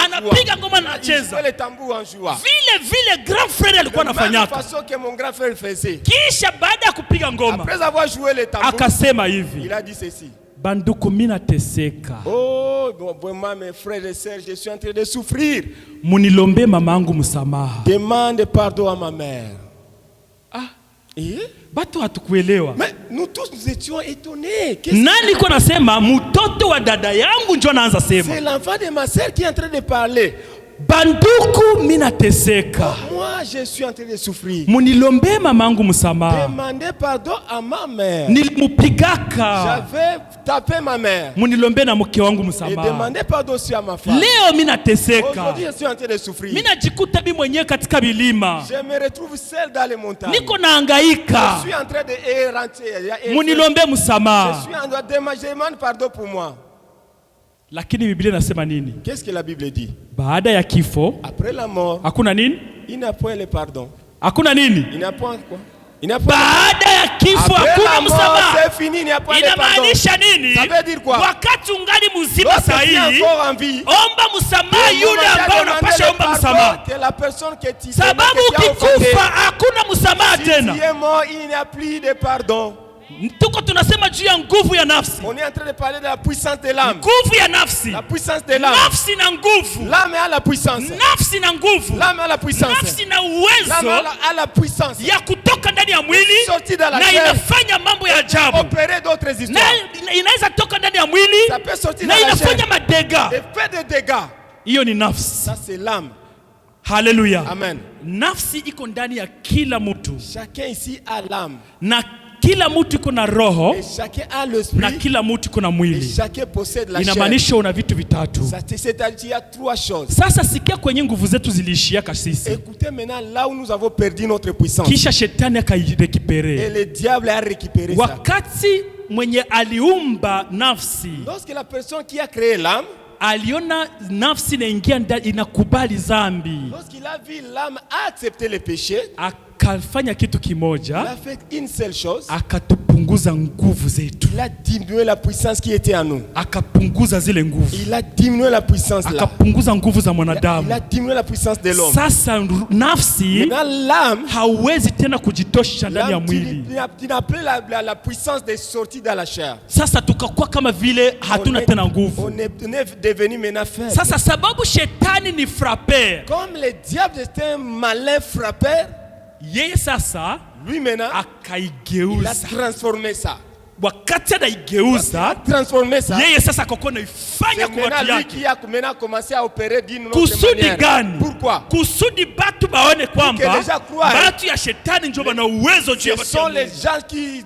Speaker 2: Anapiga ngoma na anacheza.
Speaker 3: Les tambours en jouant.
Speaker 2: Vile grand frère alikuwa anafanyaka.
Speaker 3: De la façon que mon grand frère faisait.
Speaker 2: Kisha baada ya kupiga ngoma,
Speaker 3: après avoir joué les tambours,
Speaker 2: akasema hivi.
Speaker 3: Il a dit ceci.
Speaker 2: Banduku mina teseka.
Speaker 3: Oh, vraiment mes frères et sœurs, je suis en train de souffrir.
Speaker 2: Munilombe mamangu msamaha.
Speaker 3: Demande pardon à ma mère.
Speaker 2: Batu hatukuelewa.
Speaker 3: Mais nous tous nous étions étonnés.
Speaker 2: Nani kwa nasema mtoto wa dada yangu njoo anaanza sema.
Speaker 3: C'est l'enfant de ma sœur qui est en train de parler.
Speaker 2: Banduku mina teseka.
Speaker 3: Moi je suis en train de souffrir.
Speaker 2: Munilombe mamangu msamaha.
Speaker 3: Demandez pardon à ma mère.
Speaker 2: Nilimupigaka.
Speaker 3: J'avais tapé ma mère.
Speaker 2: Munilombe na mke wangu msamaha.
Speaker 3: Et demandez pardon aussi à ma femme.
Speaker 2: Leo mina teseka.
Speaker 3: Aujourd'hui je suis en train de souffrir.
Speaker 2: Mina jikuta mimi mwenyewe katika milima.
Speaker 3: Je me retrouve seul dans les montagnes.
Speaker 2: Niko nahangaika.
Speaker 3: Je suis en train de erranter.
Speaker 2: Munilombe msamaha.
Speaker 3: Je demande pardon pour moi.
Speaker 2: Lakini Biblia inasema nini?
Speaker 3: Qu'est-ce que la Bible dit?
Speaker 2: Baada ya kifo,
Speaker 3: après la mort,
Speaker 2: hakuna nini?
Speaker 3: Il n'a point le pardon.
Speaker 2: Hakuna nini?
Speaker 3: Il n'a point quoi?
Speaker 2: baada ya kifo
Speaker 3: Après
Speaker 2: hakuna
Speaker 3: la mort,
Speaker 2: msamaha.
Speaker 3: c'est fini, il n'y a pas de pardon.
Speaker 2: Inamaanisha nini?
Speaker 3: Ça veut dire quoi?
Speaker 2: Wakati ungali mzima
Speaker 3: Lorsque tu es
Speaker 2: sahihi,
Speaker 3: encore en vie,
Speaker 2: omba msamaha yule ambao unapasha omba msamaha,
Speaker 3: que la personne que tu
Speaker 2: sababu ukikufa hakuna msamaha
Speaker 3: si
Speaker 2: tena.
Speaker 3: tu es mort, il n'y a plus de pardon.
Speaker 2: Tuko tunasema juu ya nguvu ya nafsi,
Speaker 3: On est en train de parler de la puissance de l'âme.
Speaker 2: nguvu ya nafsi.
Speaker 3: La puissance de l'âme.
Speaker 2: Nafsi na nguvu,
Speaker 3: L'âme a la puissance.
Speaker 2: nafsi na nguvu,
Speaker 3: L'âme a la puissance.
Speaker 2: nafsi na
Speaker 3: L'âme
Speaker 2: uwezo
Speaker 3: a la puissance.
Speaker 2: ya kutoka ndani ya mwili
Speaker 3: Sorti dans la
Speaker 2: na
Speaker 3: chair.
Speaker 2: inafanya mambo ya ajabu,
Speaker 3: Opérer d'autres
Speaker 2: na
Speaker 3: histoires.
Speaker 2: inaweza toka ndani ya mwili
Speaker 3: Ça peut sortir
Speaker 2: na
Speaker 3: dans la
Speaker 2: inafanya
Speaker 3: chair.
Speaker 2: madega.
Speaker 3: Et fait des dégâts.
Speaker 2: Hiyo ni nafsi.
Speaker 3: Ça c'est l'âme.
Speaker 2: Haleluya.
Speaker 3: Amen.
Speaker 2: Nafsi iko ndani ya kila mtu,
Speaker 3: Chacun ici a l'âme.
Speaker 2: na kila mtu iko na roho,
Speaker 3: Et chacun a
Speaker 2: na
Speaker 3: l'esprit.
Speaker 2: kila mtu iko na
Speaker 3: Et
Speaker 2: mwili.
Speaker 3: chacun possède la chair.
Speaker 2: Inamaanisha una vitu vitatu.
Speaker 3: C'est-à-dire qu'il y a trois choses.
Speaker 2: Sasa sikia kwenye nguvu zetu ziliishiaka sisi,
Speaker 3: Écoutez maintenant là où nous avons perdu notre puissance.
Speaker 2: kisha shetani
Speaker 3: Et
Speaker 2: akairekipere.
Speaker 3: le diable a récupéré ça.
Speaker 2: Wakati mwenye aliumba nafsi
Speaker 3: Lorsque la personne qui a créé l'âme,
Speaker 2: aliona nafsi inaingia ndani, inakubali zambi,
Speaker 3: lorsqu'il a vu l'âme accepter le péché,
Speaker 2: akafanya kitu
Speaker 3: il
Speaker 2: kimoja,
Speaker 3: a fait une seule chose.
Speaker 2: akatupunguza nguvu zetu,
Speaker 3: Il a diminué la puissance qui était en nous.
Speaker 2: akapunguza zile nguvu,
Speaker 3: Il a diminué la puissance là.
Speaker 2: akapunguza nguvu za
Speaker 3: Il
Speaker 2: mwanadamu.
Speaker 3: a diminué la puissance de l'homme.
Speaker 2: Sasa nafsi
Speaker 3: Maintenant l'âme,
Speaker 2: hauwezi tena kujitosha ndani ya mwili.
Speaker 3: tu n'as plus la puissance de sortir dans la chair.
Speaker 2: Sasa tukakuwa kama vile hatuna tena nguvu.
Speaker 3: On est devenu maintenant faible.
Speaker 2: Sasa sababu shetani ni frapper,
Speaker 3: Comme le diable est un malin frappeur,
Speaker 2: yeye sasa
Speaker 3: lui maintenant, il a
Speaker 2: akaigeuza.
Speaker 3: transformé ça.
Speaker 2: Wakati anaigeuza,
Speaker 3: Transformé ça.
Speaker 2: yeye sasa akakuwa naifanya
Speaker 3: C'est
Speaker 2: kwa
Speaker 3: maintenant
Speaker 2: watu
Speaker 3: lui
Speaker 2: yake.
Speaker 3: qui a maintenant commencé à opérer d'une autre
Speaker 2: Kusudi
Speaker 3: manière.
Speaker 2: gani?
Speaker 3: Pourquoi?
Speaker 2: Kusudi batu baone kwamba
Speaker 3: les gens croient,
Speaker 2: batu ya shetani ndio wana uwezo juu ya
Speaker 3: Ce
Speaker 2: watu ya
Speaker 3: sont les
Speaker 2: Mungu.
Speaker 3: gens qui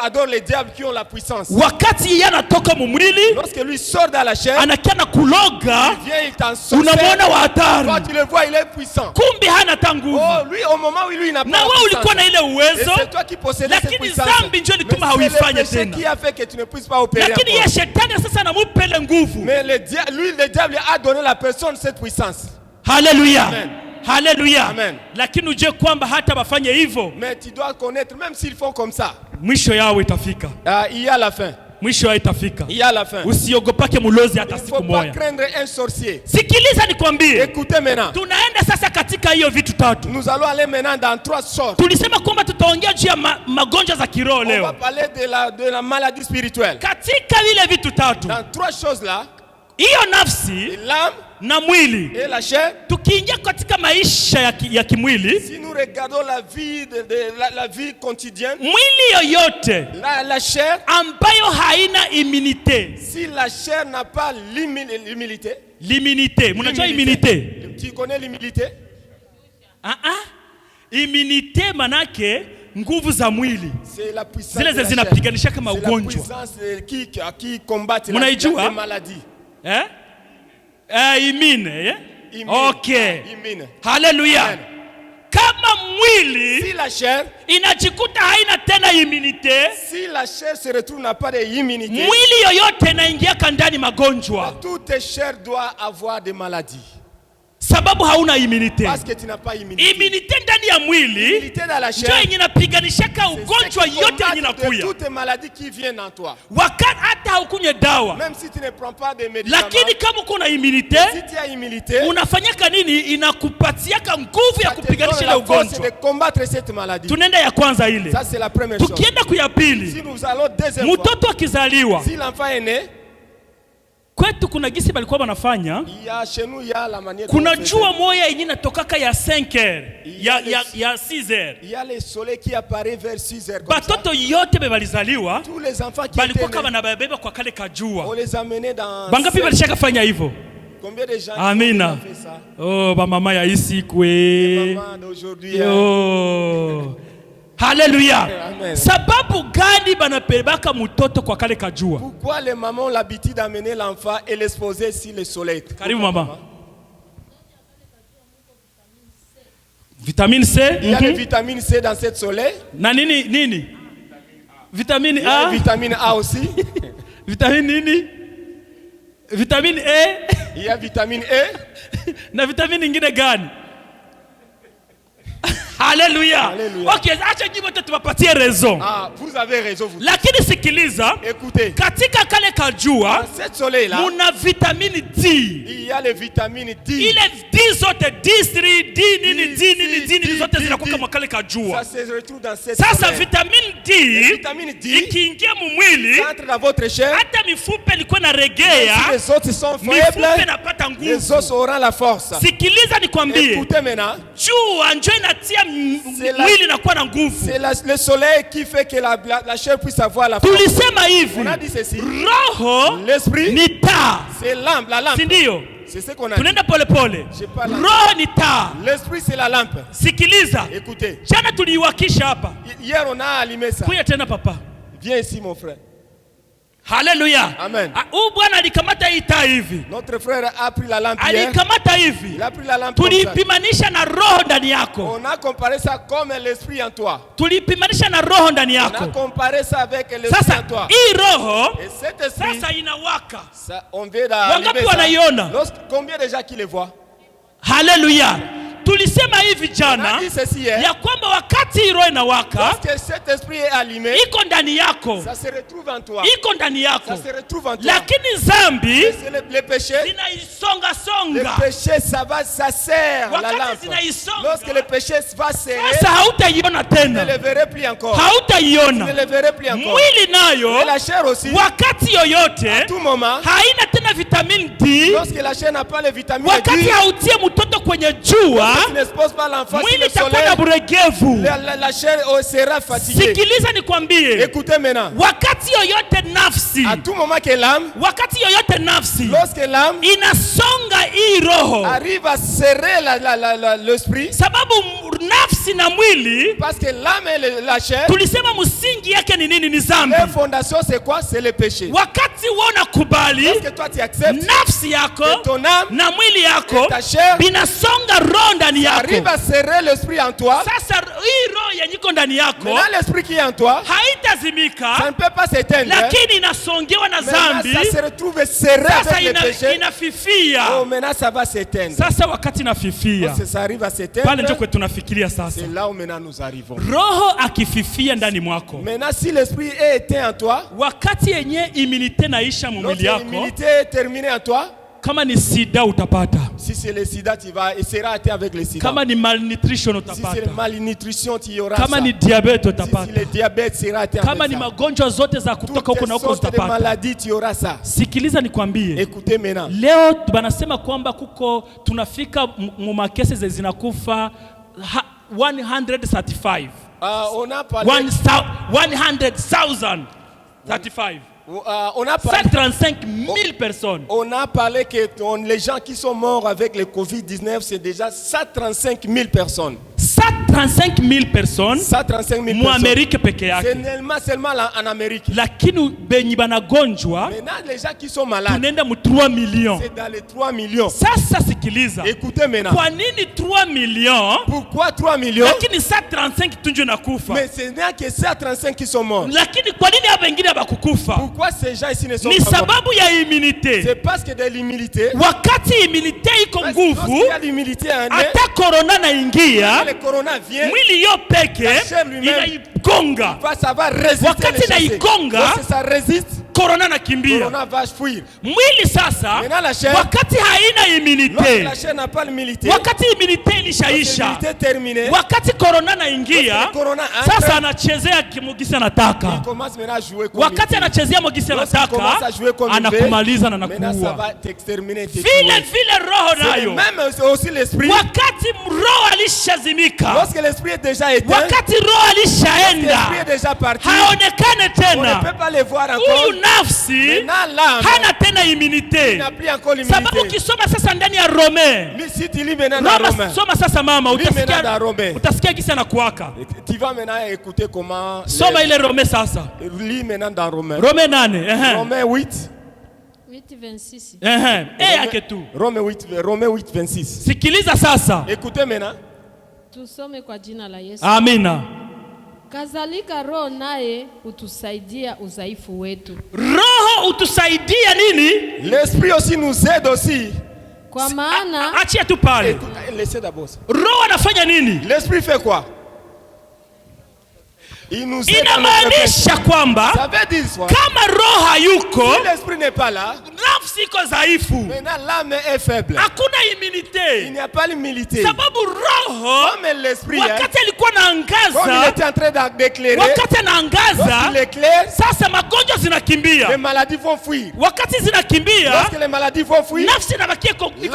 Speaker 3: adorent les diables qui ont la puissance.
Speaker 2: Wakati yeye anatoka mumwili,
Speaker 3: Lorsque lui sort dans la chair,
Speaker 2: anakia na kuloga,
Speaker 3: il vient, il t'en sort.
Speaker 2: unamwona wa hatari,
Speaker 3: Quand tu le vois, il est puissant.
Speaker 2: kumbe hana ta nguvu.
Speaker 3: Oh, lui, au moment où lui, il n'a pas
Speaker 2: Na
Speaker 3: la
Speaker 2: wewe
Speaker 3: puissance.
Speaker 2: ulikuwa na ile
Speaker 3: Et
Speaker 2: uwezo,
Speaker 3: c'est toi qui possédais cette
Speaker 2: lakini
Speaker 3: puissance.
Speaker 2: zambi ndio ilituma
Speaker 3: Mais c'est
Speaker 2: hauifanye
Speaker 3: le péché
Speaker 2: tena.
Speaker 3: qui a fait que tu ne puisses pas opérer
Speaker 2: Lakini
Speaker 3: encore.
Speaker 2: yeye shetani sasa anamupele nguvu.
Speaker 3: Mais le diable a donné à la personne cette puissance.
Speaker 2: Haleluya.
Speaker 3: Amen.
Speaker 2: Haleluya.
Speaker 3: Amen.
Speaker 2: Lakini ujue kwamba hata wafanye hivyo,
Speaker 3: Mais tu dois connaître, même s'ils font comme ça,
Speaker 2: mwisho yao itafika.
Speaker 3: il y a la fin.
Speaker 2: Mwisho yao itafika.
Speaker 3: Il y a la fin.
Speaker 2: Usiogopake mulozi hata
Speaker 3: Il ne
Speaker 2: siku
Speaker 3: faut pas
Speaker 2: moja.
Speaker 3: craindre un sorcier.
Speaker 2: Sikiliza nikwambie,
Speaker 3: Écoutez maintenant.
Speaker 2: tunaenda sasa katika hiyo vitu tatu.
Speaker 3: Nous allons aller maintenant dans trois sortes.
Speaker 2: Tulisema kwamba tutaongea juu ya magonjwa za kiroho
Speaker 3: On va
Speaker 2: leo.
Speaker 3: parler de la maladie spirituelle.
Speaker 2: Katika vile vitu tatu,
Speaker 3: Dans trois choses là,
Speaker 2: hiyo nafsi
Speaker 3: l'âme
Speaker 2: na mwili,
Speaker 3: et la chair.
Speaker 2: tukiingia katika maisha ya kimwili,
Speaker 3: Si nous regardons la vie, la vie quotidienne,
Speaker 2: mwili yoyote
Speaker 3: la chair,
Speaker 2: ambayo haina immunite,
Speaker 3: si la chair n'a pas l'humilité,
Speaker 2: l'immunité, mnajua immunité?
Speaker 3: tu connais l'humilité?
Speaker 2: Immunité manake nguvu za mwili
Speaker 3: C'est la puissance
Speaker 2: zile
Speaker 3: de la
Speaker 2: zinapiganisha
Speaker 3: chair.
Speaker 2: kama
Speaker 3: C'est la
Speaker 2: ugonjwa.
Speaker 3: puissance qui combat
Speaker 2: Munaijua?
Speaker 3: la maladie.
Speaker 2: Imine,
Speaker 3: Immune.
Speaker 2: okay.
Speaker 3: Immune.
Speaker 2: Haleluya.
Speaker 3: Amen.
Speaker 2: Kama mwili
Speaker 3: Si la chair,
Speaker 2: inajikuta haina tena immunite,
Speaker 3: si la chair se retrouve n'a pas d'immunité,
Speaker 2: mwili yoyote inaingiaka ndani magonjwa,
Speaker 3: toute chair doit avoir des maladies.
Speaker 2: sababu hauna immunite.
Speaker 3: Parce que tu n'as pas immunité.
Speaker 2: Immunite ndani ya mwili
Speaker 3: Immunité dans la
Speaker 2: ndio
Speaker 3: chair,
Speaker 2: yenye inapiganishaka
Speaker 3: c'est
Speaker 2: ugonjwa
Speaker 3: ce qui
Speaker 2: yote yenye
Speaker 3: combat de
Speaker 2: inakuya,
Speaker 3: toutes les maladies qui viennent en toi.
Speaker 2: wakati hata haukunywe dawa.
Speaker 3: Même si tu ne prends pas de médicaments,
Speaker 2: Lakini kama uko na immunite,
Speaker 3: si tu as immunité,
Speaker 2: unafanyaka nini? Inakupatiaka nguvu ya
Speaker 3: ça te donne
Speaker 2: kupiganisha ile
Speaker 3: la force
Speaker 2: ugonjwa.
Speaker 3: de combattre cette maladie.
Speaker 2: Tunaenda ya kwanza ile.
Speaker 3: Ça c'est la première chose.
Speaker 2: Tukienda kuya
Speaker 3: Si
Speaker 2: pili,
Speaker 3: nous allons deuxième fois,
Speaker 2: mtoto akizaliwa
Speaker 3: si l'enfant est né,
Speaker 2: kwetu, kuna gisi balikuwa wanafanya,
Speaker 3: il y a chez nous il y a la manière
Speaker 2: kuna
Speaker 3: dont on
Speaker 2: jua
Speaker 3: fait.
Speaker 2: moya yenye natokaka ya 5h ya 6h.
Speaker 3: Il y a le soleil qui apparaît vers 6 heures comme ça.
Speaker 2: Batoto yote bebalizaliwa
Speaker 3: Tous les enfants qui
Speaker 2: balikuwa
Speaker 3: étaient
Speaker 2: kama
Speaker 3: nés,
Speaker 2: nababeba kwa kale
Speaker 3: on
Speaker 2: kajua.
Speaker 3: les amenait dans
Speaker 2: Bangapi balishaka fanya hivyo?
Speaker 3: combien de gens
Speaker 2: Amina.
Speaker 3: ont fait ça?
Speaker 2: Oh, ba mama ya isikwe.
Speaker 3: Maman d'aujourd'hui.
Speaker 2: Yo. Haleluya.
Speaker 3: Amen.
Speaker 2: Sababu gani banapeleka mtoto kwa kale kajua?
Speaker 3: Pourquoi les mamans ont l'habitude d'amener l'enfant et l'exposer sur le soleil?
Speaker 2: Karibu mama. Vitamine C.
Speaker 3: Il y a la vitamine C dans cette soleil.
Speaker 2: Na nini? Vitamine
Speaker 3: Il y a la
Speaker 2: A.
Speaker 3: vitamine A aussi.
Speaker 2: Vitamine nini? Vitamine E.
Speaker 3: Il y a vitamine E.
Speaker 2: Na vitamine ingine gani? Haleluya.
Speaker 3: Haleluya.
Speaker 2: Okay, acha jibu tuwapatie raison.
Speaker 3: Ah, vous avez raison vous.
Speaker 2: Lakini sikiliza,
Speaker 3: Écoutez,
Speaker 2: katika kale kajua
Speaker 3: dans cette soleil là,
Speaker 2: muna vitamine D.
Speaker 3: il y a les vitamines D.
Speaker 2: Ile D zote D3, D nini zote zinakuwa kama kale kajua.
Speaker 3: Ça se retrouve dans cette
Speaker 2: Sasa
Speaker 3: soleil.
Speaker 2: vitamine D
Speaker 3: Vitamine D
Speaker 2: ikiingia mwili,
Speaker 3: entre dans votre chair.
Speaker 2: hata mifupa ilikuwa na
Speaker 3: Si
Speaker 2: regea,
Speaker 3: les autres sont
Speaker 2: mifupa
Speaker 3: faibles,
Speaker 2: inapata
Speaker 3: les
Speaker 2: nguvu.
Speaker 3: os auront la force.
Speaker 2: Sikiliza nikwambie,
Speaker 3: Écoutez maintenant,
Speaker 2: jua njo inatia
Speaker 3: C'est la-
Speaker 2: mwili inakuwa na nguvu.
Speaker 3: c'est le soleil qui fait que la chair puisse avoir la force.
Speaker 2: Tulisema hivi,
Speaker 3: On a dit ceci.
Speaker 2: roho
Speaker 3: L'esprit,
Speaker 2: ni taa,
Speaker 3: c'est l'âme, la lampe.
Speaker 2: si ndio?
Speaker 3: C'est ce qu'on a dit.
Speaker 2: Tunaenda pole pole.
Speaker 3: J'ai pas la-
Speaker 2: Roho ni taa.
Speaker 3: L'esprit, c'est la lampe.
Speaker 2: Sikiliza,
Speaker 3: Écoutez,
Speaker 2: jana tuliiwakisha hapa.
Speaker 3: hier on a allumé ça.
Speaker 2: Kuya tena papa.
Speaker 3: Viens ici mon frère.
Speaker 2: Haleluya.
Speaker 3: Amen.
Speaker 2: Huyu bwana alikamata hii taa hivi,
Speaker 3: Notre frère a pris la lampe hier.
Speaker 2: alikamata hivi,
Speaker 3: Il a pris la lampe comme ça.
Speaker 2: tuliipimanisha na roho ndani yako,
Speaker 3: On a comparé ça comme l'esprit en toi.
Speaker 2: tuliipimanisha na roho ndani
Speaker 3: On a
Speaker 2: yako.
Speaker 3: comparé ça avec l'esprit
Speaker 2: Sasa
Speaker 3: en toi.
Speaker 2: hii roho
Speaker 3: Et cet esprit,
Speaker 2: sasa inawaka.
Speaker 3: ça, on vient
Speaker 2: Wangapi
Speaker 3: d'allumer
Speaker 2: wanaiona?
Speaker 3: ça. Combien de gens qui le voient?
Speaker 2: Haleluya. Tulisema hivi
Speaker 3: On a
Speaker 2: jana
Speaker 3: dit ceci hier.
Speaker 2: ya kwamba wakati hii roho inawaka,
Speaker 3: Lorsque cet esprit est allumé,
Speaker 2: iko ndani yako,
Speaker 3: ça se retrouve en toi.
Speaker 2: iko ndani yako,
Speaker 3: Ça se retrouve en toi.
Speaker 2: lakini zambi
Speaker 3: C'est le péché.
Speaker 2: zinaisonga
Speaker 3: Le
Speaker 2: songa.
Speaker 3: péché, ça sert la
Speaker 2: Wakati
Speaker 3: lampe.
Speaker 2: zinaisonga,
Speaker 3: Lorsque le péché va serrer,
Speaker 2: sasa hautaiona
Speaker 3: vous ne
Speaker 2: tena,
Speaker 3: le verrez plus encore. Vous
Speaker 2: hautaiona.
Speaker 3: ne le verrez plus encore.
Speaker 2: Mwili nayo
Speaker 3: Et la chair aussi,
Speaker 2: wakati
Speaker 3: à
Speaker 2: yoyote
Speaker 3: tout moment,
Speaker 2: haina tena vitamine D.
Speaker 3: lorsque la chair n'a pas les vitamines
Speaker 2: Wakati
Speaker 3: D,
Speaker 2: hautie mtoto kwenye jua,
Speaker 3: tu n'exposes pas l'enfant sur
Speaker 2: mwili
Speaker 3: le
Speaker 2: itakuwa
Speaker 3: soleil,
Speaker 2: na buregevu.
Speaker 3: la chair sera fatiguée.
Speaker 2: Sikiliza nikwambie,
Speaker 3: Écoutez maintenant,
Speaker 2: wakati yoyote nafsi,
Speaker 3: à tout moment que l'âme,
Speaker 2: wakati yoyote nafsi
Speaker 3: lorsque l'âme
Speaker 2: inasonga hii roho,
Speaker 3: arrive à serrer l'esprit,
Speaker 2: sababu nafsi na mwili,
Speaker 3: parce que l'âme et la chair,
Speaker 2: tulisema msingi yake ni nini? Ni zambi.
Speaker 3: les fondations c'est quoi? C'est le péché.
Speaker 2: Wakati wewe unakubali
Speaker 3: Lorsque toi tu acceptes,
Speaker 2: nafsi yako
Speaker 3: que ton âme
Speaker 2: na mwili yako
Speaker 3: et ta chair
Speaker 2: binasonga roho ndani
Speaker 3: arrive
Speaker 2: yako,
Speaker 3: à serrer l'esprit en toi,
Speaker 2: sasa hii roho yenye iko ndani yako
Speaker 3: maintenant l'esprit qui est en toi, ça
Speaker 2: haitazimika,
Speaker 3: ne peut pas s'éteindre.
Speaker 2: lakini inasongewa na
Speaker 3: Maintenant
Speaker 2: zambi,
Speaker 3: ça se retrouve serré
Speaker 2: sasa
Speaker 3: avec le péché.
Speaker 2: inafifia.
Speaker 3: Oh, maintenant ça va s'éteindre.
Speaker 2: Sasa wakati inafifia,
Speaker 3: Lorsque ça arrive à
Speaker 2: pale
Speaker 3: s'éteindre,
Speaker 2: ndio kwetu tunafikiria sasa.
Speaker 3: c'est là où maintenant nous arrivons.
Speaker 2: Roho akififia ndani mwako,
Speaker 3: Maintenant si l'esprit est éteint en toi,
Speaker 2: wakati yenye immunite naisha
Speaker 3: lorsque
Speaker 2: mwili yako,
Speaker 3: l'immunité est terminée en toi,
Speaker 2: kama ni sida utapata,
Speaker 3: si c'est le sida, tu vas essayer atteint avec le sida.
Speaker 2: kama ni malnutrition
Speaker 3: Si c'est
Speaker 2: utapata,
Speaker 3: la malnutrition, tu y auras
Speaker 2: kama
Speaker 3: ça.
Speaker 2: ni diabete
Speaker 3: Si
Speaker 2: utapata,
Speaker 3: le diabète sera atteint
Speaker 2: kama
Speaker 3: avec
Speaker 2: ni
Speaker 3: ça.
Speaker 2: magonjwa zote za kutoka
Speaker 3: Toutes
Speaker 2: huko na
Speaker 3: les
Speaker 2: huko
Speaker 3: sortes de
Speaker 2: utapata.
Speaker 3: maladies, tu y auras ça.
Speaker 2: Sikiliza nikwambie,
Speaker 3: Écoutez maintenant.
Speaker 2: leo banasema kwamba kuko tunafika mu makesi zinakufa 135
Speaker 3: On a parlé,
Speaker 2: 100,035
Speaker 3: on a parlé,
Speaker 2: 135 000 personnes.
Speaker 3: on a parlé que les gens qui sont morts avec le Covid-19, c'est déjà 135 000 personnes.
Speaker 2: 135 000 personnes
Speaker 3: 135 000
Speaker 2: mu
Speaker 3: personnes.
Speaker 2: Amerika peke
Speaker 3: C'est
Speaker 2: yake,
Speaker 3: seulement en Amérique.
Speaker 2: lakini benyi banagonjwa
Speaker 3: Maintenant, les gens qui sont malades,
Speaker 2: tunaenda mu 3 millions.
Speaker 3: c'est dans les 3 millions.
Speaker 2: Sasa sikiliza,
Speaker 3: Écoutez maintenant.
Speaker 2: kwa nini 3 millions
Speaker 3: Pourquoi 3 millions?
Speaker 2: lakini 135 tunjo nakufa?
Speaker 3: Mais ce n'est que 135 qui sont morts.
Speaker 2: Lakini kwa nini hapa wengine habakukufa?
Speaker 3: Pourquoi ces gens ici ne sont
Speaker 2: Ni
Speaker 3: pas morts?
Speaker 2: sababu ya immunite.
Speaker 3: C'est parce que de l'humilité.
Speaker 2: Wakati immunite iko nguvu,
Speaker 3: Lorsqu'il y a l'humilité en eux,
Speaker 2: hata corona naingia,
Speaker 3: quand le corona vient,
Speaker 2: mwili yo peke
Speaker 3: chair lui-même
Speaker 2: inaigonga.
Speaker 3: ça va résister.
Speaker 2: Wakati
Speaker 3: les chasser.
Speaker 2: naigonga,
Speaker 3: Lorsque ça résiste,
Speaker 2: corona nakimbia.
Speaker 3: corona va fuir.
Speaker 2: Mwili sasa,
Speaker 3: Maintenant la chair,
Speaker 2: wakati haina
Speaker 3: lorsque
Speaker 2: immunite,
Speaker 3: la chair n'a pas l'humilité,
Speaker 2: wakati immunite ilishaisha,
Speaker 3: l'humilité est terminée,
Speaker 2: wakati corona naingia,
Speaker 3: lorsque le corona entre,
Speaker 2: sasa anachezea kimugisi
Speaker 3: il
Speaker 2: anataka.
Speaker 3: commence maintenant à jouer comme
Speaker 2: Wakati
Speaker 3: il veut.
Speaker 2: anachezea mogisi
Speaker 3: Lorsqu'il commence à
Speaker 2: anataka,
Speaker 3: jouer comme il veut,
Speaker 2: anakumaliza na
Speaker 3: maintenant ça
Speaker 2: nakuua.
Speaker 3: va t'exterminer, te
Speaker 2: Vile
Speaker 3: tuer.
Speaker 2: vile roho
Speaker 3: C'est
Speaker 2: nayo,
Speaker 3: même aussi l'esprit.
Speaker 2: wakati roho alishazimika,
Speaker 3: Lorsque l'esprit est déjà éteint,
Speaker 2: wakati roho
Speaker 3: l'esprit est
Speaker 2: alishaenda,
Speaker 3: déjà parti,
Speaker 2: haonekane
Speaker 3: on ne
Speaker 2: tena.
Speaker 3: peut pas le voir encore.
Speaker 2: Huyu nafsi
Speaker 3: Maintenant l'âme
Speaker 2: hana tena immunite,
Speaker 3: n'a plus encore
Speaker 2: sababu
Speaker 3: l'immunité.
Speaker 2: ukisoma sasa ndani ya Rome,
Speaker 3: Mais si tu lis maintenant dans Romains,
Speaker 2: soma sasa mama,
Speaker 3: lis maintenant dans Romains,
Speaker 2: utasikia gisi anakuwaka.
Speaker 3: tu vas maintenant écouter comment.
Speaker 2: Soma ile Rome sasa,
Speaker 3: Lis maintenant dans Romains.
Speaker 2: Rome 8
Speaker 3: Romains 8.
Speaker 1: 8:26.
Speaker 2: yake tu.
Speaker 3: Romains 8, 26.
Speaker 2: Sikiliza sasa,
Speaker 3: Écoutez maintenant.
Speaker 1: Tusome kwa jina la Yesu.
Speaker 2: amina.
Speaker 1: Kadhalika Roho naye hutusaidia udhaifu wetu,
Speaker 2: Roho utusaidia nini?
Speaker 3: L'esprit aussi nous aide aussi.
Speaker 1: kwa maana
Speaker 2: Achia tu pale.
Speaker 3: Écoute, laissez d'abord ça.
Speaker 2: Roho anafanya nini?
Speaker 3: L'esprit fait quoi? Il nous aide dans notre
Speaker 2: Inamaanisha
Speaker 3: péché.
Speaker 2: kwamba
Speaker 3: Ça veut dire quoi?
Speaker 2: kama roho hayuko,
Speaker 3: Si l'esprit n'est pas là,
Speaker 2: nafsi iko dhaifu,
Speaker 3: maintenant l'âme est faible.
Speaker 2: hakuna
Speaker 3: Il
Speaker 2: immunite,
Speaker 3: n'y a pas l'humilité.
Speaker 2: sababu roho
Speaker 3: Comme l'esprit,
Speaker 2: wakati alikuwa
Speaker 3: comme il
Speaker 2: naangaza,
Speaker 3: était en train d'éclairer,
Speaker 2: wakati anaangaza,
Speaker 3: lorsqu'il éclaire,
Speaker 2: sasa magonjwa
Speaker 3: les
Speaker 2: zinakimbia.
Speaker 3: maladies vont fuir.
Speaker 2: Wakati zinakimbia,
Speaker 3: Lorsque les maladies vont fuir,
Speaker 2: nafsi inabakia iko nguvu.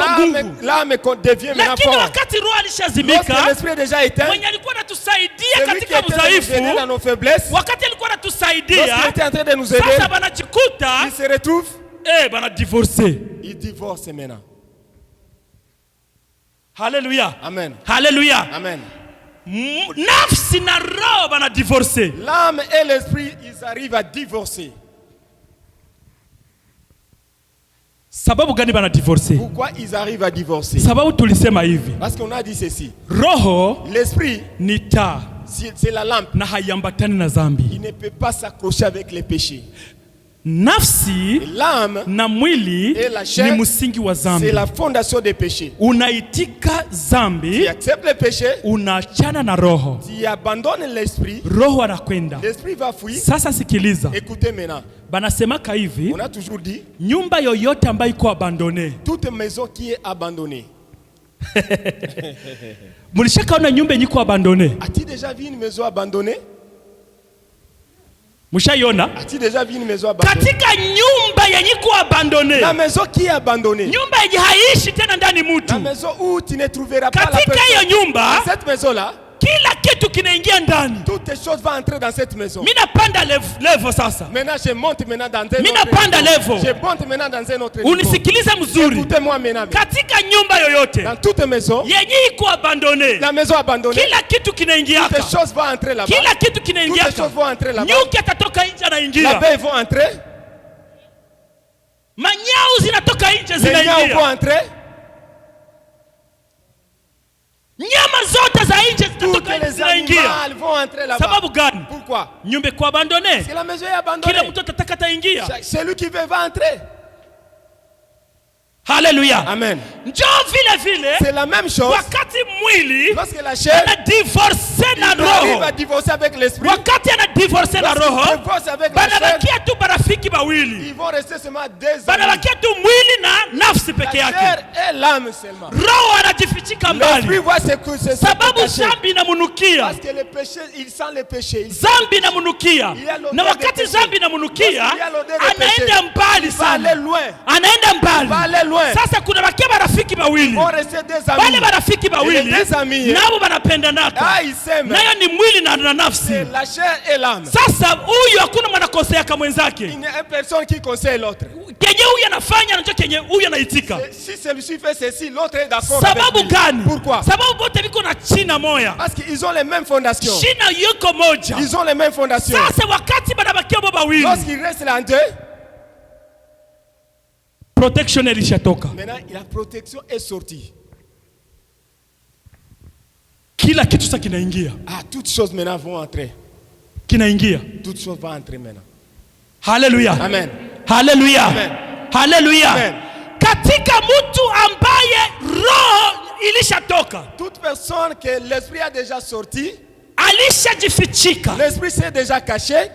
Speaker 3: l'âme devient maintenant
Speaker 2: Lakini
Speaker 3: forte.
Speaker 2: wakati roho
Speaker 3: Lorsque
Speaker 2: alishazimika,
Speaker 3: l'esprit est déjà éteint,
Speaker 2: mwenye alikuwa anatusaidia
Speaker 3: celui qui
Speaker 2: katika
Speaker 3: était de nous aider dans
Speaker 2: udhaifu,
Speaker 3: nos faiblesses,
Speaker 2: wakati alikuwa
Speaker 3: lorsqu'il
Speaker 2: anatusaidia,
Speaker 3: était en train de nous aider,
Speaker 2: sasa banajikuta
Speaker 3: il se retrouve,
Speaker 2: banadivorce.
Speaker 3: il divorce maintenant.
Speaker 2: Haleluya,
Speaker 3: Amen.
Speaker 2: haleluya.
Speaker 3: Amen.
Speaker 2: Nafsi na roho banadivorce.
Speaker 3: L'âme et l'esprit, ils arrivent à divorcer.
Speaker 2: Sababu gani banadivorce?
Speaker 3: Pourquoi ils arrivent à divorcer?
Speaker 2: Sababu tulisema hivi,
Speaker 3: Parce qu'on a dit ceci.
Speaker 2: roho
Speaker 3: L'esprit,
Speaker 2: ni taa
Speaker 3: c'est la lampe.
Speaker 2: na haiambatani na dhambi.
Speaker 3: Il ne peut pas s'accrocher avec les péchés.
Speaker 2: Nafsi
Speaker 3: Et l'âme,
Speaker 2: na mwili
Speaker 3: Et la chair,
Speaker 2: ni msingi wa
Speaker 3: c'est
Speaker 2: dhambi.
Speaker 3: la fondation des péchés.
Speaker 2: Unaitika
Speaker 3: Tu
Speaker 2: dhambi,
Speaker 3: acceptes le péché,
Speaker 2: unaachana na roho,
Speaker 3: tu abandonnes l'esprit,
Speaker 2: roho anakwenda.
Speaker 3: l'esprit va fuir.
Speaker 2: Sasa sikiliza,
Speaker 3: Écoutez maintenant,
Speaker 2: banasemaka hivi,
Speaker 3: on a toujours dit,
Speaker 2: nyumba yoyote ambayo iko abandone.
Speaker 3: toute maison qui est abandonnée.
Speaker 2: Mulishakaona nyumba yenye iko abandone?
Speaker 3: As-tu déjà vu une maison abandonnée?
Speaker 2: Mushaiona?
Speaker 3: As-tu déjà vu une maison abandonnée?
Speaker 2: Katika nyumba yenye iko abandone,
Speaker 3: La maison qui est abandonnée.
Speaker 2: nyumba yenye haishi tena ndani mutu,
Speaker 3: La maison où tu ne trouveras pas la
Speaker 2: katika hiyo
Speaker 3: personne.
Speaker 2: nyumba
Speaker 3: Dans cette maison-là,
Speaker 2: kila kitu kinaingia ndani.
Speaker 3: toutes les choses vont entrer dans cette maison.
Speaker 2: Mimi napanda level sasa.
Speaker 3: Maintenant, je monte maintenant dans un
Speaker 2: Mimi
Speaker 3: autre
Speaker 2: napanda
Speaker 3: niveau.
Speaker 2: level.
Speaker 3: Je monte maintenant dans un autre niveau.
Speaker 2: Unisikilize mzuri.
Speaker 3: Écoutez-moi maintenant.
Speaker 2: Katika nyumba yoyote
Speaker 3: Dans toute maison,
Speaker 2: yenye iko abandone,
Speaker 3: la maison abandonnée,
Speaker 2: kila kitu
Speaker 3: toutes
Speaker 2: kinaingiaka,
Speaker 3: les choses vont entrer là-bas.
Speaker 2: kila kitu
Speaker 3: Toutes les
Speaker 2: kinaingiaka.
Speaker 3: choses vont entrer là-bas.
Speaker 2: Nyuki atatoka nje
Speaker 3: Les
Speaker 2: anaingia,
Speaker 3: abeilles vont entrer.
Speaker 2: manyau zinatoka nje
Speaker 3: Les lions vont
Speaker 2: zinaingia,
Speaker 3: entrer.
Speaker 2: nyama zote za nje
Speaker 3: Tous
Speaker 2: zitatoka nje
Speaker 3: les
Speaker 2: zinaingia.
Speaker 3: animaux vont entrer là-bas.
Speaker 2: Sababu gani?
Speaker 3: Pourquoi?
Speaker 2: Nyumba iko abandone,
Speaker 3: Parce que la maison est abandonnée.
Speaker 2: kila mtu atataka taingia.
Speaker 3: Celui qui veut va entrer.
Speaker 2: Haleluya,
Speaker 3: Amen.
Speaker 2: njoo vile vile
Speaker 3: C'est la même chose.
Speaker 2: wakati mwili
Speaker 3: Lorsque la chair
Speaker 2: anadivorce na
Speaker 3: arrive à
Speaker 2: roho,
Speaker 3: divorcer avec l'esprit,
Speaker 2: wakati anadivorce na
Speaker 3: lorsqu'il
Speaker 2: roho,
Speaker 3: divorce avec la chair,
Speaker 2: banabakia tu barafiki bawili,
Speaker 3: ils vont rester seulement deux amis.
Speaker 2: banabakia tu mwili na nafsi
Speaker 3: La
Speaker 2: peke
Speaker 3: chair
Speaker 2: yake.
Speaker 3: et l'âme seulement.
Speaker 2: Roho anajifichika
Speaker 3: L'esprit
Speaker 2: mbali,
Speaker 3: voit ce que c'est.
Speaker 2: sababu zambi inamunukia,
Speaker 3: Parce que le péché, il sent le péché. Il
Speaker 2: zambi inamunukia,
Speaker 3: Il y a l'odeur
Speaker 2: na
Speaker 3: de
Speaker 2: wakati
Speaker 3: péché.
Speaker 2: zambi inamunukia
Speaker 3: Il y a l'odeur de
Speaker 2: anaenda
Speaker 3: péché.
Speaker 2: mbali
Speaker 3: Il va aller
Speaker 2: sana,
Speaker 3: loin.
Speaker 2: anaenda
Speaker 3: Il va
Speaker 2: mbali.
Speaker 3: aller loin.
Speaker 2: Sasa kuna bakia barafiki
Speaker 3: Ils
Speaker 2: bawili,
Speaker 3: vont rester deux
Speaker 2: bale
Speaker 3: amis.
Speaker 2: barafiki
Speaker 3: Et
Speaker 2: bawili
Speaker 3: les deux amis,
Speaker 2: nabo banapendanaka,
Speaker 3: ah, ils s'aiment.
Speaker 2: nayo ni mwili na nafsi.
Speaker 3: C'est la chair et l'âme.
Speaker 2: Sasa huyu hakuna mwanakoseaka
Speaker 3: Il
Speaker 2: mwenzake,
Speaker 3: n'y a personne qui conseille l'autre.
Speaker 2: kenye huyu anafanya nacho kenye huyu anaitika.
Speaker 3: Si celui-ci fait ceci, l'autre est d'accord avec
Speaker 2: Sababu
Speaker 3: lui.
Speaker 2: gani?
Speaker 3: Pourquoi?
Speaker 2: Sababu bote biko na china moya,
Speaker 3: Parce qu'ils ont les mêmes fondations.
Speaker 2: shina yuko moja.
Speaker 3: Ils ont les mêmes fondations.
Speaker 2: Sasa wakati banabakia bo bawili,
Speaker 3: Lorsqu'ils restent là en deux,
Speaker 2: protection ilishatoka,
Speaker 3: maintenant la protection est sortie.
Speaker 2: kila kitu sasa kinaingia,
Speaker 3: Ah, toutes choses maintenant vont entrer.
Speaker 2: kinaingia.
Speaker 3: Toutes choses vont entrer maintenant.
Speaker 2: Haleluya,
Speaker 3: Amen.
Speaker 2: haleluya,
Speaker 3: Amen.
Speaker 2: haleluya.
Speaker 3: Amen.
Speaker 2: Katika mtu ambaye roho ilishatoka,
Speaker 3: Toute personne que l'esprit a déjà sorti,
Speaker 2: alishajifichika,
Speaker 3: l'esprit s'est déjà caché.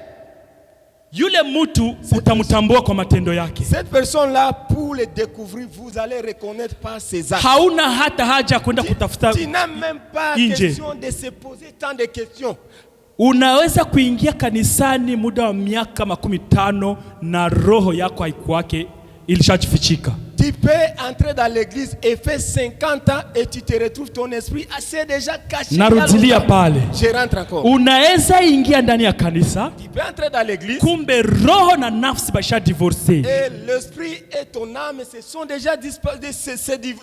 Speaker 2: yule mtu utamtambua kwa matendo yake.
Speaker 3: Cette personne-là, pour le découvrir, vous allez reconnaître par ses actes.
Speaker 2: Hauna hata haja kwenda kutafuta.
Speaker 3: Tu n'as même pas
Speaker 2: Inje.
Speaker 3: question de se poser tant de questions.
Speaker 2: Unaweza kuingia kanisani muda wa miaka 15 na roho yako haikuwake ilishajifichika.
Speaker 3: Tu peux entrer dans l'église et faire 50 ans et tu te retrouves ton esprit assez déjà caché.
Speaker 2: Narudilia pale.
Speaker 3: Je rentre encore.
Speaker 2: Unaweza ingia ndani ya kanisa,
Speaker 3: Tu peux entrer dans l'église
Speaker 2: kumbe roho na nafsi basha divorce.
Speaker 3: et l'esprit et ton âme se sont déjà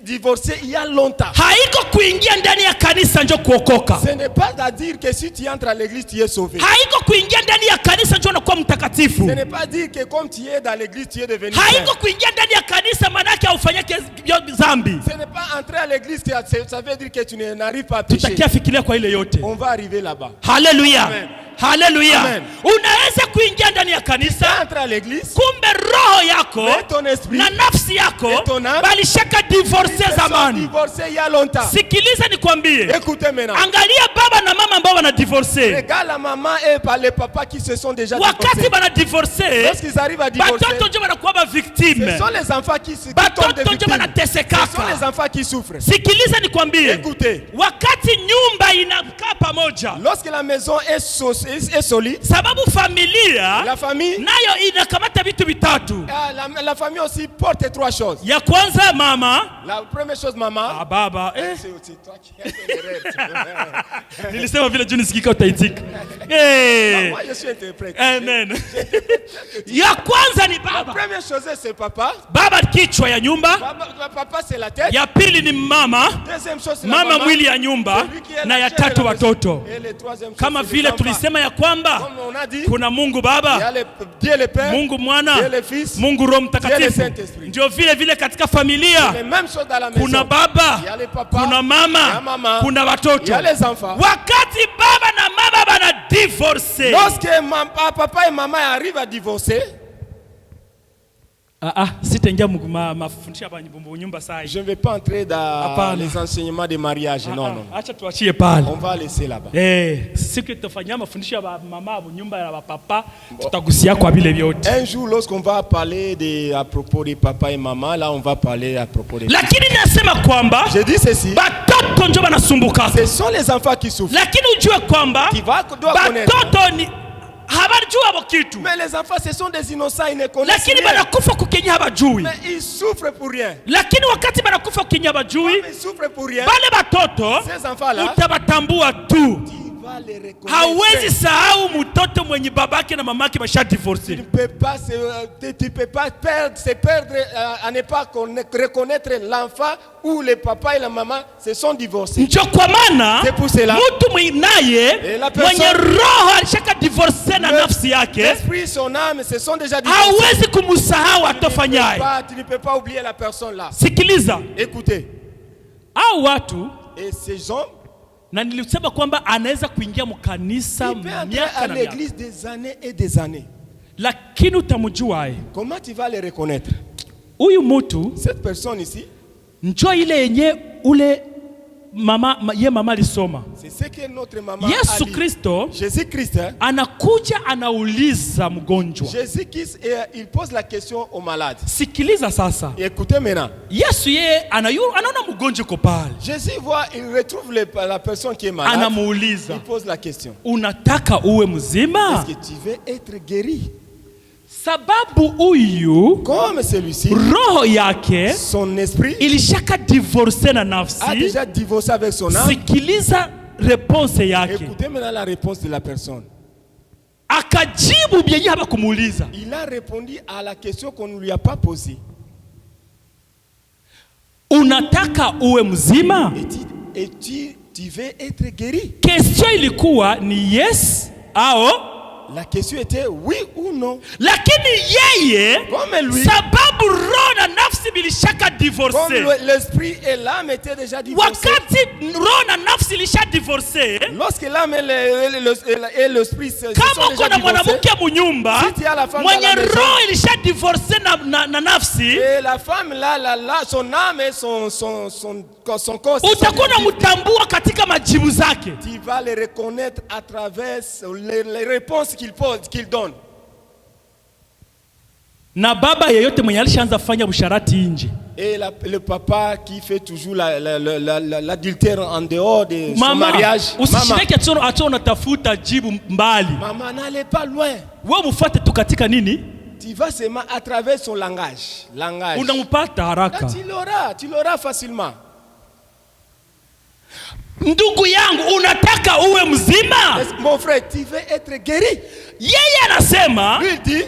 Speaker 3: divorcés il y a longtemps.
Speaker 2: Haiko kuingia ndani ya kanisa njo kuokoka.
Speaker 3: Ce n'est pas à dire que si tu entres à l'église, tu es sauvé.
Speaker 2: Haiko kuingia ndani ya kanisa njo unakuwa mtakatifu.
Speaker 3: Ce n'est pas dire que comme tu es dans l'église, tu es devenu
Speaker 2: Haiko
Speaker 3: saint.
Speaker 2: kuingia ndani ya kanisa manake haufanyake dhambi.
Speaker 3: Ce n'est pas entrer à l'église, ça veut dire que tu n'arrives pas à pécher.
Speaker 2: Tutakia fikiria kwa ile yote.
Speaker 3: On va arriver là-bas.
Speaker 2: Haleluya,
Speaker 3: Amen.
Speaker 2: Haleluya.
Speaker 3: Amen.
Speaker 2: Unaweza kuingia ndani ya kanisa,
Speaker 3: Entre à l'église,
Speaker 2: kumbe roho yako
Speaker 3: mais ton esprit
Speaker 2: na nafsi yako
Speaker 3: et ton âme,
Speaker 2: balishaka divorce
Speaker 3: ils se sont
Speaker 2: zamani.
Speaker 3: divorcés il y a longtemps.
Speaker 2: Sikiliza nikwambie,
Speaker 3: Écoutez maintenant.
Speaker 2: angalia baba na mama ambao wana divorce.
Speaker 3: Regarde la maman et par les papas qui se sont déjà
Speaker 2: Wakati
Speaker 3: divorcés.
Speaker 2: bana divorce,
Speaker 3: Lorsqu'ils arrivent à divorcer,
Speaker 2: batoto njo banakuwa ba victime.
Speaker 3: ce sont les enfants qui tombent des
Speaker 2: Batoto njo
Speaker 3: victimes. Ce sont
Speaker 2: banatesekaka.
Speaker 3: les enfants qui souffrent.
Speaker 2: Sikiliza nikwambie,
Speaker 3: Écoutez,
Speaker 2: wakati nyumba inakaa pamoja,
Speaker 3: lorsque la maison est solide,
Speaker 2: sababu familia
Speaker 3: la famille,
Speaker 2: nayo inakamata vitu vitatu.
Speaker 3: la famille aussi porte trois choses.
Speaker 2: Ya kwanza mama,
Speaker 3: La première chose, maman.
Speaker 2: baba.
Speaker 3: C'est aussi toi qui as fait l'erreur.
Speaker 2: Nilisema vile juu nisikika utaitika.
Speaker 3: Moi, je suis interprète.
Speaker 2: Amen. Ya kwanza ni
Speaker 3: La
Speaker 2: baba.
Speaker 3: première chose, c'est papa.
Speaker 2: Baba kichwa ya nyumba.
Speaker 3: Papa, c'est la tête.
Speaker 2: Ya pili ni mama.
Speaker 3: Deuxième chose, c'est la
Speaker 2: Mama
Speaker 3: maman.
Speaker 2: mwili ya nyumba.
Speaker 3: Celui qui est
Speaker 2: Na
Speaker 3: la
Speaker 2: ya
Speaker 3: chair et
Speaker 2: tatu
Speaker 3: la
Speaker 2: watoto.
Speaker 3: maison. Et le troisième chose,
Speaker 2: Kama
Speaker 3: c'est les
Speaker 2: vile
Speaker 3: enfants.
Speaker 2: tulisema ya kwamba
Speaker 3: Comme on a dit,
Speaker 2: kuna Mungu
Speaker 3: il y a
Speaker 2: Baba,
Speaker 3: Dieu le Père,
Speaker 2: Mungu Mwana,
Speaker 3: Dieu le Fils,
Speaker 2: Mungu Roho
Speaker 3: Dieu le
Speaker 2: Mtakatifu.
Speaker 3: Saint-Esprit.
Speaker 2: Ndio vile vile katika familia
Speaker 3: les mêmes choses dans la maison.
Speaker 2: kuna baba,
Speaker 3: Il y a les papas,
Speaker 2: kuna
Speaker 3: il y a
Speaker 2: mama,
Speaker 3: maman,
Speaker 2: kuna
Speaker 3: il
Speaker 2: watoto.
Speaker 3: y a les enfants.
Speaker 2: Wakati baba na mama bana divorce,
Speaker 3: Lorsque papa et maman arrivent à divorcer,
Speaker 2: sitaingia mafundisho hapa nyumba saa hii.
Speaker 3: je ne vais pas entrer dans
Speaker 2: Hapana.
Speaker 3: les enseignements de mariage. Non, non.
Speaker 2: Acha tuachie pale.
Speaker 3: On va laisser là-bas.
Speaker 2: Siku tutafanyia mafundisho ya mama nyumba ya papa, tutagusia kwa vile vyote.
Speaker 3: Un jour, lorsqu'on va parler à propos de papa et maman, là, on va parler à propos de...
Speaker 2: Lakini nasema kwamba
Speaker 3: Je dis ceci.
Speaker 2: batoto ndio banasumbuka.
Speaker 3: Ce sont les enfants qui souffrent.
Speaker 2: Lakini ujue kwamba
Speaker 3: Qui doivent connaître.
Speaker 2: batoto ni habajua abo kitu.
Speaker 3: Mais les enfants, ce sont des innocents, ils ne connaissent
Speaker 2: Lakini
Speaker 3: rien.
Speaker 2: banakufa kukenya habajui.
Speaker 3: Mais ils souffrent pour rien.
Speaker 2: Lakini wakati banakufa kukenya habajui,
Speaker 3: Ils souffrent pour rien.
Speaker 2: bale batoto
Speaker 3: Ces enfants-là,
Speaker 2: utabatambua tu.
Speaker 3: tu vas les reconnaître.
Speaker 2: Hawezi sahau mtoto mwenye babake na mamake basha divorce.
Speaker 3: Tu ne peux pas, se perdre à ne pas reconnaître l'enfant où le papa et la maman se sont divorcés.
Speaker 2: Njo kwa maana
Speaker 3: C'est pour cela.
Speaker 2: mtu naye
Speaker 3: Et la personne-
Speaker 2: mwenye roho alishaka divorce na nafsi yake,
Speaker 3: L'esprit, son âme, se sont déjà divorcés.
Speaker 2: hawezi kumsahau atofanyaye.
Speaker 3: Tu ne peux pas oublier la personne là.
Speaker 2: Sikiliza,
Speaker 3: Écoutez,
Speaker 2: au watu,
Speaker 3: et ces hommes,
Speaker 2: na nilisema kwamba anaweza kuingia mkanisa
Speaker 3: il peut entrer
Speaker 2: miaka
Speaker 3: à
Speaker 2: na miaka,
Speaker 3: l'église des années et des années.
Speaker 2: lakini utamjuae
Speaker 3: Comment tu vas les reconnaître?
Speaker 2: huyu mtu
Speaker 3: Cette personne ici,
Speaker 2: njo ile yenye ule mama alisoma.
Speaker 3: c'est ce que notre maman
Speaker 2: Yesu
Speaker 3: a dit.
Speaker 2: Kristo
Speaker 3: Jésus-Christ, hein?
Speaker 2: anakuja anauliza mgonjwa.
Speaker 3: Jésus-Christ, il pose la question aux malades.
Speaker 2: Sikiliza sasa,
Speaker 3: Et écoutez maintenant.
Speaker 2: Yesu yeye anaona mgonjwa uko pale,
Speaker 3: Jésus voit, il retrouve la personne qui est malade.
Speaker 2: anamuuliza,
Speaker 3: Il pose la question.
Speaker 2: unataka uwe mzima?
Speaker 3: Est-ce que tu veux être guéri?
Speaker 2: Sababu huyu
Speaker 3: Comme celui-ci,
Speaker 2: roho yake
Speaker 3: son esprit
Speaker 2: ilishaka divorce na
Speaker 3: a
Speaker 2: nafsi.
Speaker 3: déjà divorcé avec son âme.
Speaker 2: Sikiliza réponse yake,
Speaker 3: Écoutez maintenant la réponse de la personne.
Speaker 2: akajibu byenye haba kumuuliza.
Speaker 3: Il a répondu à la question qu'on ne lui a pas posée.
Speaker 2: Unataka uwe mzima?
Speaker 3: Et tu veux être guéri?
Speaker 2: Question ilikuwa ni yes au,
Speaker 3: La question était oui ou non.
Speaker 2: lakini yeye
Speaker 3: Comme lui,
Speaker 2: sababu roho na nafsi bilishaka
Speaker 3: comme
Speaker 2: divorce.
Speaker 3: l'esprit et l'âme étaient déjà divorcés.
Speaker 2: Wakati roho na nafsi ilisha divorce,
Speaker 3: Lorsque l'âme et l'esprit se sont
Speaker 2: kama uko
Speaker 3: déjà
Speaker 2: na
Speaker 3: divorcés,
Speaker 2: mwanamke munyumba
Speaker 3: Si tu as la femme
Speaker 2: mwenye
Speaker 3: dans la maison,
Speaker 2: roho ilisha divorce na nafsi,
Speaker 3: et la femme là, son âme et son corps,
Speaker 2: utakuwa mtambua katika majibu zake.
Speaker 3: tu vas les reconnaître à travers les réponses qu'il donne.
Speaker 2: Na baba yeyote mwenye alishaanza fanya busharati nje,
Speaker 3: Et le papa qui fait toujours l'adultère en dehors de son
Speaker 2: mama
Speaker 3: mariage.
Speaker 2: usishiriki acho unatafuta jibu mbali,
Speaker 3: Maman, n'allez pas loin.
Speaker 2: wewe mfuate tu katika nini,
Speaker 3: Tu vas seulement à travers son langage.
Speaker 2: unampata haraka.
Speaker 3: Tu l'auras facilement.
Speaker 2: Ndugu yangu, unataka uwe mzima?
Speaker 3: Mon frère, tu veux être guéri?
Speaker 2: Yeye anasema
Speaker 3: Lui il dit,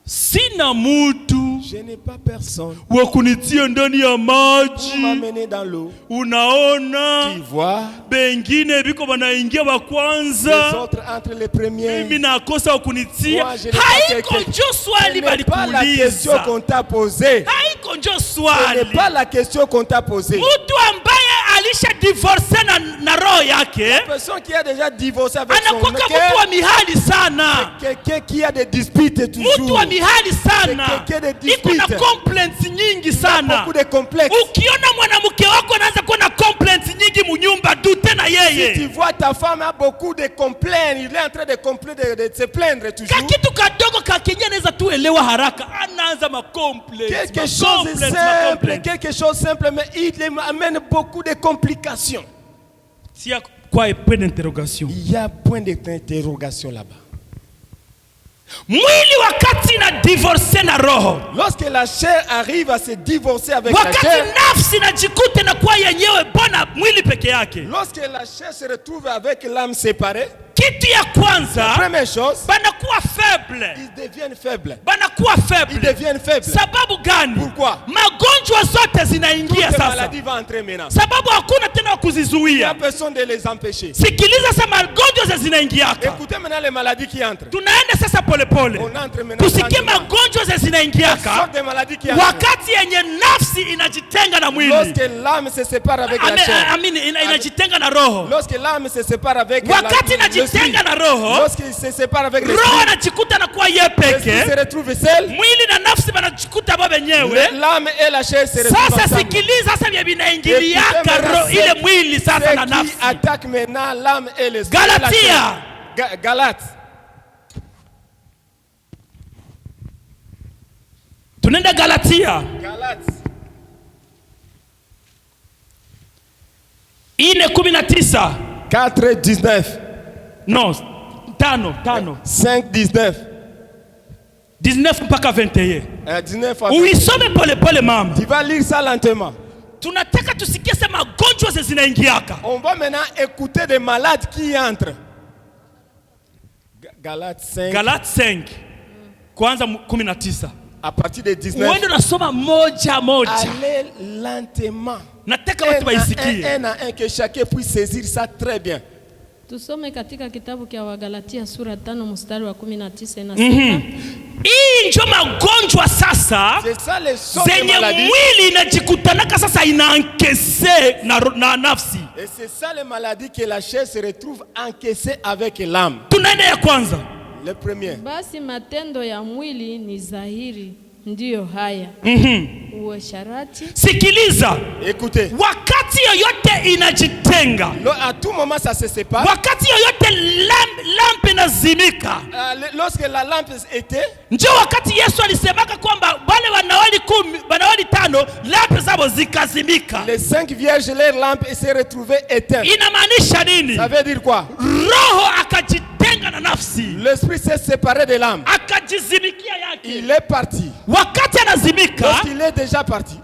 Speaker 2: sina mutu
Speaker 3: je n'ai pas personne
Speaker 2: wa kunitia ndani ya
Speaker 3: pour
Speaker 2: maji.
Speaker 3: m'amener dans l'eau.
Speaker 2: Unaona,
Speaker 3: Tu vois,
Speaker 2: bengine biko banaingia wa
Speaker 3: les
Speaker 2: kwanza,
Speaker 3: autres entre les premiers.
Speaker 2: mimi nakosa wa kunitia.
Speaker 3: Moi, je n'ai pas
Speaker 2: Haiko
Speaker 3: quelqu'un.
Speaker 2: njo swali
Speaker 3: Ce n'est pas la question
Speaker 2: balikuuliza,
Speaker 3: qu'on t'a posée.
Speaker 2: haiko njo
Speaker 3: Ce
Speaker 2: swali.
Speaker 3: n'est pas la question qu'on t'a posée.
Speaker 2: Mtu ambaye alisha divorce na roho yake,
Speaker 3: personne qui a déjà divorcé avec son
Speaker 2: anakuwa mtu
Speaker 3: cœur,
Speaker 2: wa mihali sana.
Speaker 3: quelqu'un qui a des disputes
Speaker 2: Mtu
Speaker 3: toujours.
Speaker 2: wa mihali sana.
Speaker 3: Quelqu'un de
Speaker 2: Iko na
Speaker 3: dispute.
Speaker 2: complaints nyingi
Speaker 3: Il a
Speaker 2: sana.
Speaker 3: beaucoup de complexes.
Speaker 2: Ukiona mwanamke wako anaanza kuwa na complaints nyingi munyumba, dute na
Speaker 3: Si
Speaker 2: yeye.
Speaker 3: tu vois ta femme a beaucoup de complaints, il est en train de complaindre, de se plaindre toujours.
Speaker 2: Kakitu kadogo ka Kenya anaweza tu elewa haraka, anaanza ma complaints.
Speaker 3: Quelque chose de simple, quelque chose simple, mais il amène beaucoup de complications.
Speaker 2: Si ya kwa point d'interrogation.
Speaker 3: Il y a point d'interrogation là-bas.
Speaker 2: Mwili wakati na divorce na roho,
Speaker 3: Lorsque la chair arrive à se divorcer avec la
Speaker 2: wakati
Speaker 3: chair,
Speaker 2: nafsi na jikute na kwa yenyewe bona mwili peke yake,
Speaker 3: lorsque la chair se retrouve avec l'âme séparée,
Speaker 2: kitu ya kwanza
Speaker 3: première chose,
Speaker 2: banakuwa faible,
Speaker 3: ils deviennent faibles.
Speaker 2: banakuwa
Speaker 3: Ils
Speaker 2: faible.
Speaker 3: deviennent faibles.
Speaker 2: Sababu gani?
Speaker 3: Pourquoi?
Speaker 2: Magonjwa zote
Speaker 3: Toutes
Speaker 2: zinaingia
Speaker 3: les
Speaker 2: sasa,
Speaker 3: maladies vont entrer maintenant.
Speaker 2: sababu hakuna tena wa
Speaker 3: Il n'y a
Speaker 2: kuzizuia.
Speaker 3: personne de les empêcher.
Speaker 2: Sikiliza sasa, magonjwa za zinaingiaka.
Speaker 3: Écoutez maintenant les maladies qui entrent.
Speaker 2: Tunaenda sasa polepole
Speaker 3: On entre maintenant.
Speaker 2: tusikie
Speaker 3: tranquillement.
Speaker 2: magonjwa za
Speaker 3: Quelles
Speaker 2: zinaingiaka
Speaker 3: sortes de maladies qui entrent?
Speaker 2: wakati yenye nafsi inajitenga na mwili.
Speaker 3: Lorsque l'âme se sépare avec la chair.
Speaker 2: Inajitenga na roho.
Speaker 3: Lorsque l'âme se sépare avec
Speaker 2: Wakati
Speaker 3: l'esprit.
Speaker 2: inajitenga na roho,
Speaker 3: Lorsqu'il se sépare avec
Speaker 2: roho
Speaker 3: l'esprit,
Speaker 2: anajikuta na kuwa ye
Speaker 3: l'esprit se
Speaker 2: peke,
Speaker 3: retrouve seul.
Speaker 2: mwili na nafsi banajikuta bo benyewe.
Speaker 3: L'âme et la chair se retrouvent
Speaker 2: Sasa
Speaker 3: ensemble.
Speaker 2: sikiliza sasa vya vinaingiliaka
Speaker 3: Écoutez maintenant
Speaker 2: ile mwili sasa na
Speaker 3: ce qui
Speaker 2: nafsi.
Speaker 3: attaque maintenant l'âme et l'esprit.
Speaker 2: Galatia.
Speaker 3: Galates.
Speaker 2: Tunaenda Galatia
Speaker 3: Galates.
Speaker 2: 4:19.
Speaker 3: 4:19.
Speaker 2: No, 5:19. 19 mpaka 21.
Speaker 3: 19 à 21.
Speaker 2: Uisome pole pole mama.
Speaker 3: Tu vas lire ça lentement.
Speaker 2: Tunataka tusikie sema magonjwa zinaingiaka.
Speaker 3: On va maintenant écouter des malades qui entrent. Galates 5.
Speaker 2: Galatia 5 kwanza 19.
Speaker 3: À partir de 19.
Speaker 2: Uende unasoma moja moja.
Speaker 3: Allez lentement.
Speaker 2: Nataka watu waisikie.
Speaker 3: Un à un, que chacun puisse saisir ça très bien.
Speaker 1: Tusome katika kitabu cha Wagalatia sura 5 mstari wa 19 inasema,
Speaker 2: Hii ndio magonjwa sasa
Speaker 3: C'est ça les sortes de
Speaker 2: zenye
Speaker 3: maladies.
Speaker 2: mwili inajikutanaka sasa inaankese na nafsi.
Speaker 3: Et c'est ça les maladies que la chair se retrouve encaissée avec l'âme.
Speaker 2: Tunaenda ya kwanza.
Speaker 3: Le premier.
Speaker 1: basi matendo ya mwili ni dhahiri, ndiyo haya: uasherati,
Speaker 2: Sikiliza,
Speaker 3: Écoutez.
Speaker 2: wakati yoyote inajitenga,
Speaker 3: À tout moment, ça se sépare.
Speaker 2: wakati yoyote lampe inazimika,
Speaker 3: Lorsque la lampe était,
Speaker 2: ndio wakati Yesu alisemaka kwamba wale wanawali 5 lampe zao zikazimika.
Speaker 3: les 5 vierges, leur lampe s'est retrouvée éteinte.
Speaker 2: Inamaanisha nini?
Speaker 3: Ça veut dire quoi?
Speaker 2: Roho akajitenga na nafsi,
Speaker 3: L'esprit s'est séparé de l'âme.
Speaker 2: akajizimikia yake.
Speaker 3: Il est parti.
Speaker 2: Wakati anazimika,
Speaker 3: Lorsqu'il est déjà parti,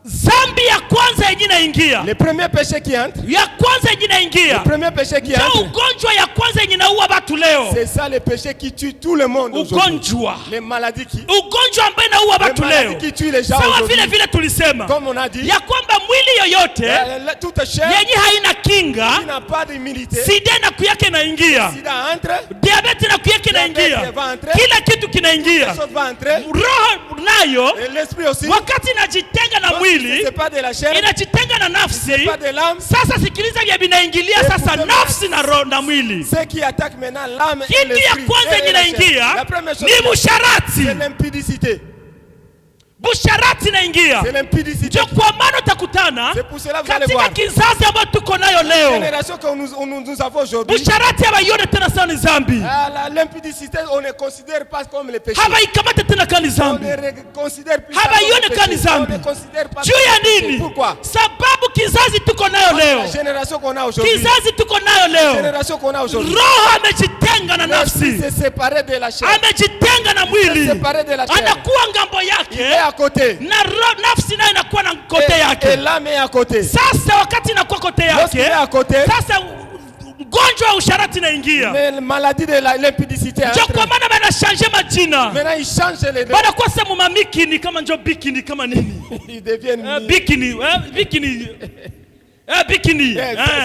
Speaker 2: zambi ya kwanza yenye inaingia,
Speaker 3: le premier péché qui entre,
Speaker 2: ya kwanza yenye
Speaker 3: le
Speaker 2: inaingia,
Speaker 3: premier péché qui
Speaker 2: ndio
Speaker 3: entre,
Speaker 2: ugonjwa ya kwanza yenye inaua watu leo.
Speaker 3: c'est ça le péché qui tue tout le monde aujourd'hui.
Speaker 2: Ugonjwa,
Speaker 3: Les maladies qui,
Speaker 2: ugonjwa ambayo inaua
Speaker 3: les
Speaker 2: watu
Speaker 3: maladies
Speaker 2: leo.
Speaker 3: qui tuent les gens
Speaker 2: Sawa
Speaker 3: aujourd'hui.
Speaker 2: vile vile tulisema
Speaker 3: Comme on a dit,
Speaker 2: ya kwamba mwili yoyote
Speaker 3: toute chair
Speaker 2: yenye haina kinga,
Speaker 3: qui n'a pas d'immunité,
Speaker 2: sida na kuyake inaingia,
Speaker 3: sida entre,
Speaker 2: diabeti na kuyake inaingia,
Speaker 3: Diabete va entrer.
Speaker 2: kila kitu kinaingia.
Speaker 3: les choses vont entrer,
Speaker 2: Roho nayo
Speaker 3: et l'esprit aussi.
Speaker 2: wakati inajitenga na mwili,
Speaker 3: C'est pas de la chair,
Speaker 2: inajitenga na nafsi.
Speaker 3: c'est pas de l'âme.
Speaker 2: Sasa sikiliza vya vinaingilia sasa nafsi na roho na mwili.
Speaker 3: Ce qui attaque maintenant l'âme et
Speaker 2: Kitu ya
Speaker 3: l'esprit.
Speaker 2: kwanza yenye
Speaker 3: et la chair.
Speaker 2: inaingia
Speaker 3: La première chose,
Speaker 2: ni
Speaker 3: c'est
Speaker 2: busharati.
Speaker 3: l'impudicité.
Speaker 2: Busharati inaingia.
Speaker 3: C'est l'impudicité.
Speaker 2: Ndio kwa maana utakutana
Speaker 3: C'est pour cela que vous allez
Speaker 2: katika
Speaker 3: voir.
Speaker 2: kizazi ambayo tuko nayo
Speaker 3: La
Speaker 2: leo,
Speaker 3: génération que nous avons aujourd'hui,
Speaker 2: busharati habaione tena sana ni zambi,
Speaker 3: l'impudicité, on ne considère pas comme le péché.
Speaker 2: habaikamate tena kani
Speaker 3: On
Speaker 2: zambi,
Speaker 3: ne considère plus ça
Speaker 2: habaione
Speaker 3: comme le
Speaker 2: kani
Speaker 3: péché. On
Speaker 2: zambi.
Speaker 3: ne considère pas
Speaker 2: Juu
Speaker 3: ça
Speaker 2: ya
Speaker 3: comme le péché.
Speaker 2: nini?
Speaker 3: Pourquoi?
Speaker 2: Sababu kizazi tuko nayo
Speaker 3: La
Speaker 2: leo,
Speaker 3: génération qu'on a aujourd'hui,
Speaker 2: kizazi tuko nayo
Speaker 3: la
Speaker 2: leo,
Speaker 3: génération qu'on a aujourd'hui,
Speaker 2: roho amejitenga na
Speaker 3: l'esprit
Speaker 2: nafsi,
Speaker 3: s'est séparé de la chair.
Speaker 2: amejitenga na mwili,
Speaker 3: Séparé de la chair.
Speaker 2: anakuwa ngambo
Speaker 3: Il est
Speaker 2: yake
Speaker 3: à côté.
Speaker 2: na nafsi nayo inakuwa na kote
Speaker 3: Et
Speaker 2: yake.
Speaker 3: l'âme est à côté.
Speaker 2: Sasa wakati inakuwa kote
Speaker 3: Lorsqu'il est
Speaker 2: yake,
Speaker 3: à côté,
Speaker 2: sasa mgonjwa wa usharati inaingia.
Speaker 3: mais la maladie de l'impudicité
Speaker 2: Ndio
Speaker 3: entre.
Speaker 2: kwa maana banashanje majina,
Speaker 3: Maintenant, il change les noms.
Speaker 2: banakuwa sema mamikini kama njo bikini kama nini,
Speaker 3: Ils deviennent
Speaker 2: bikini bikini bikini.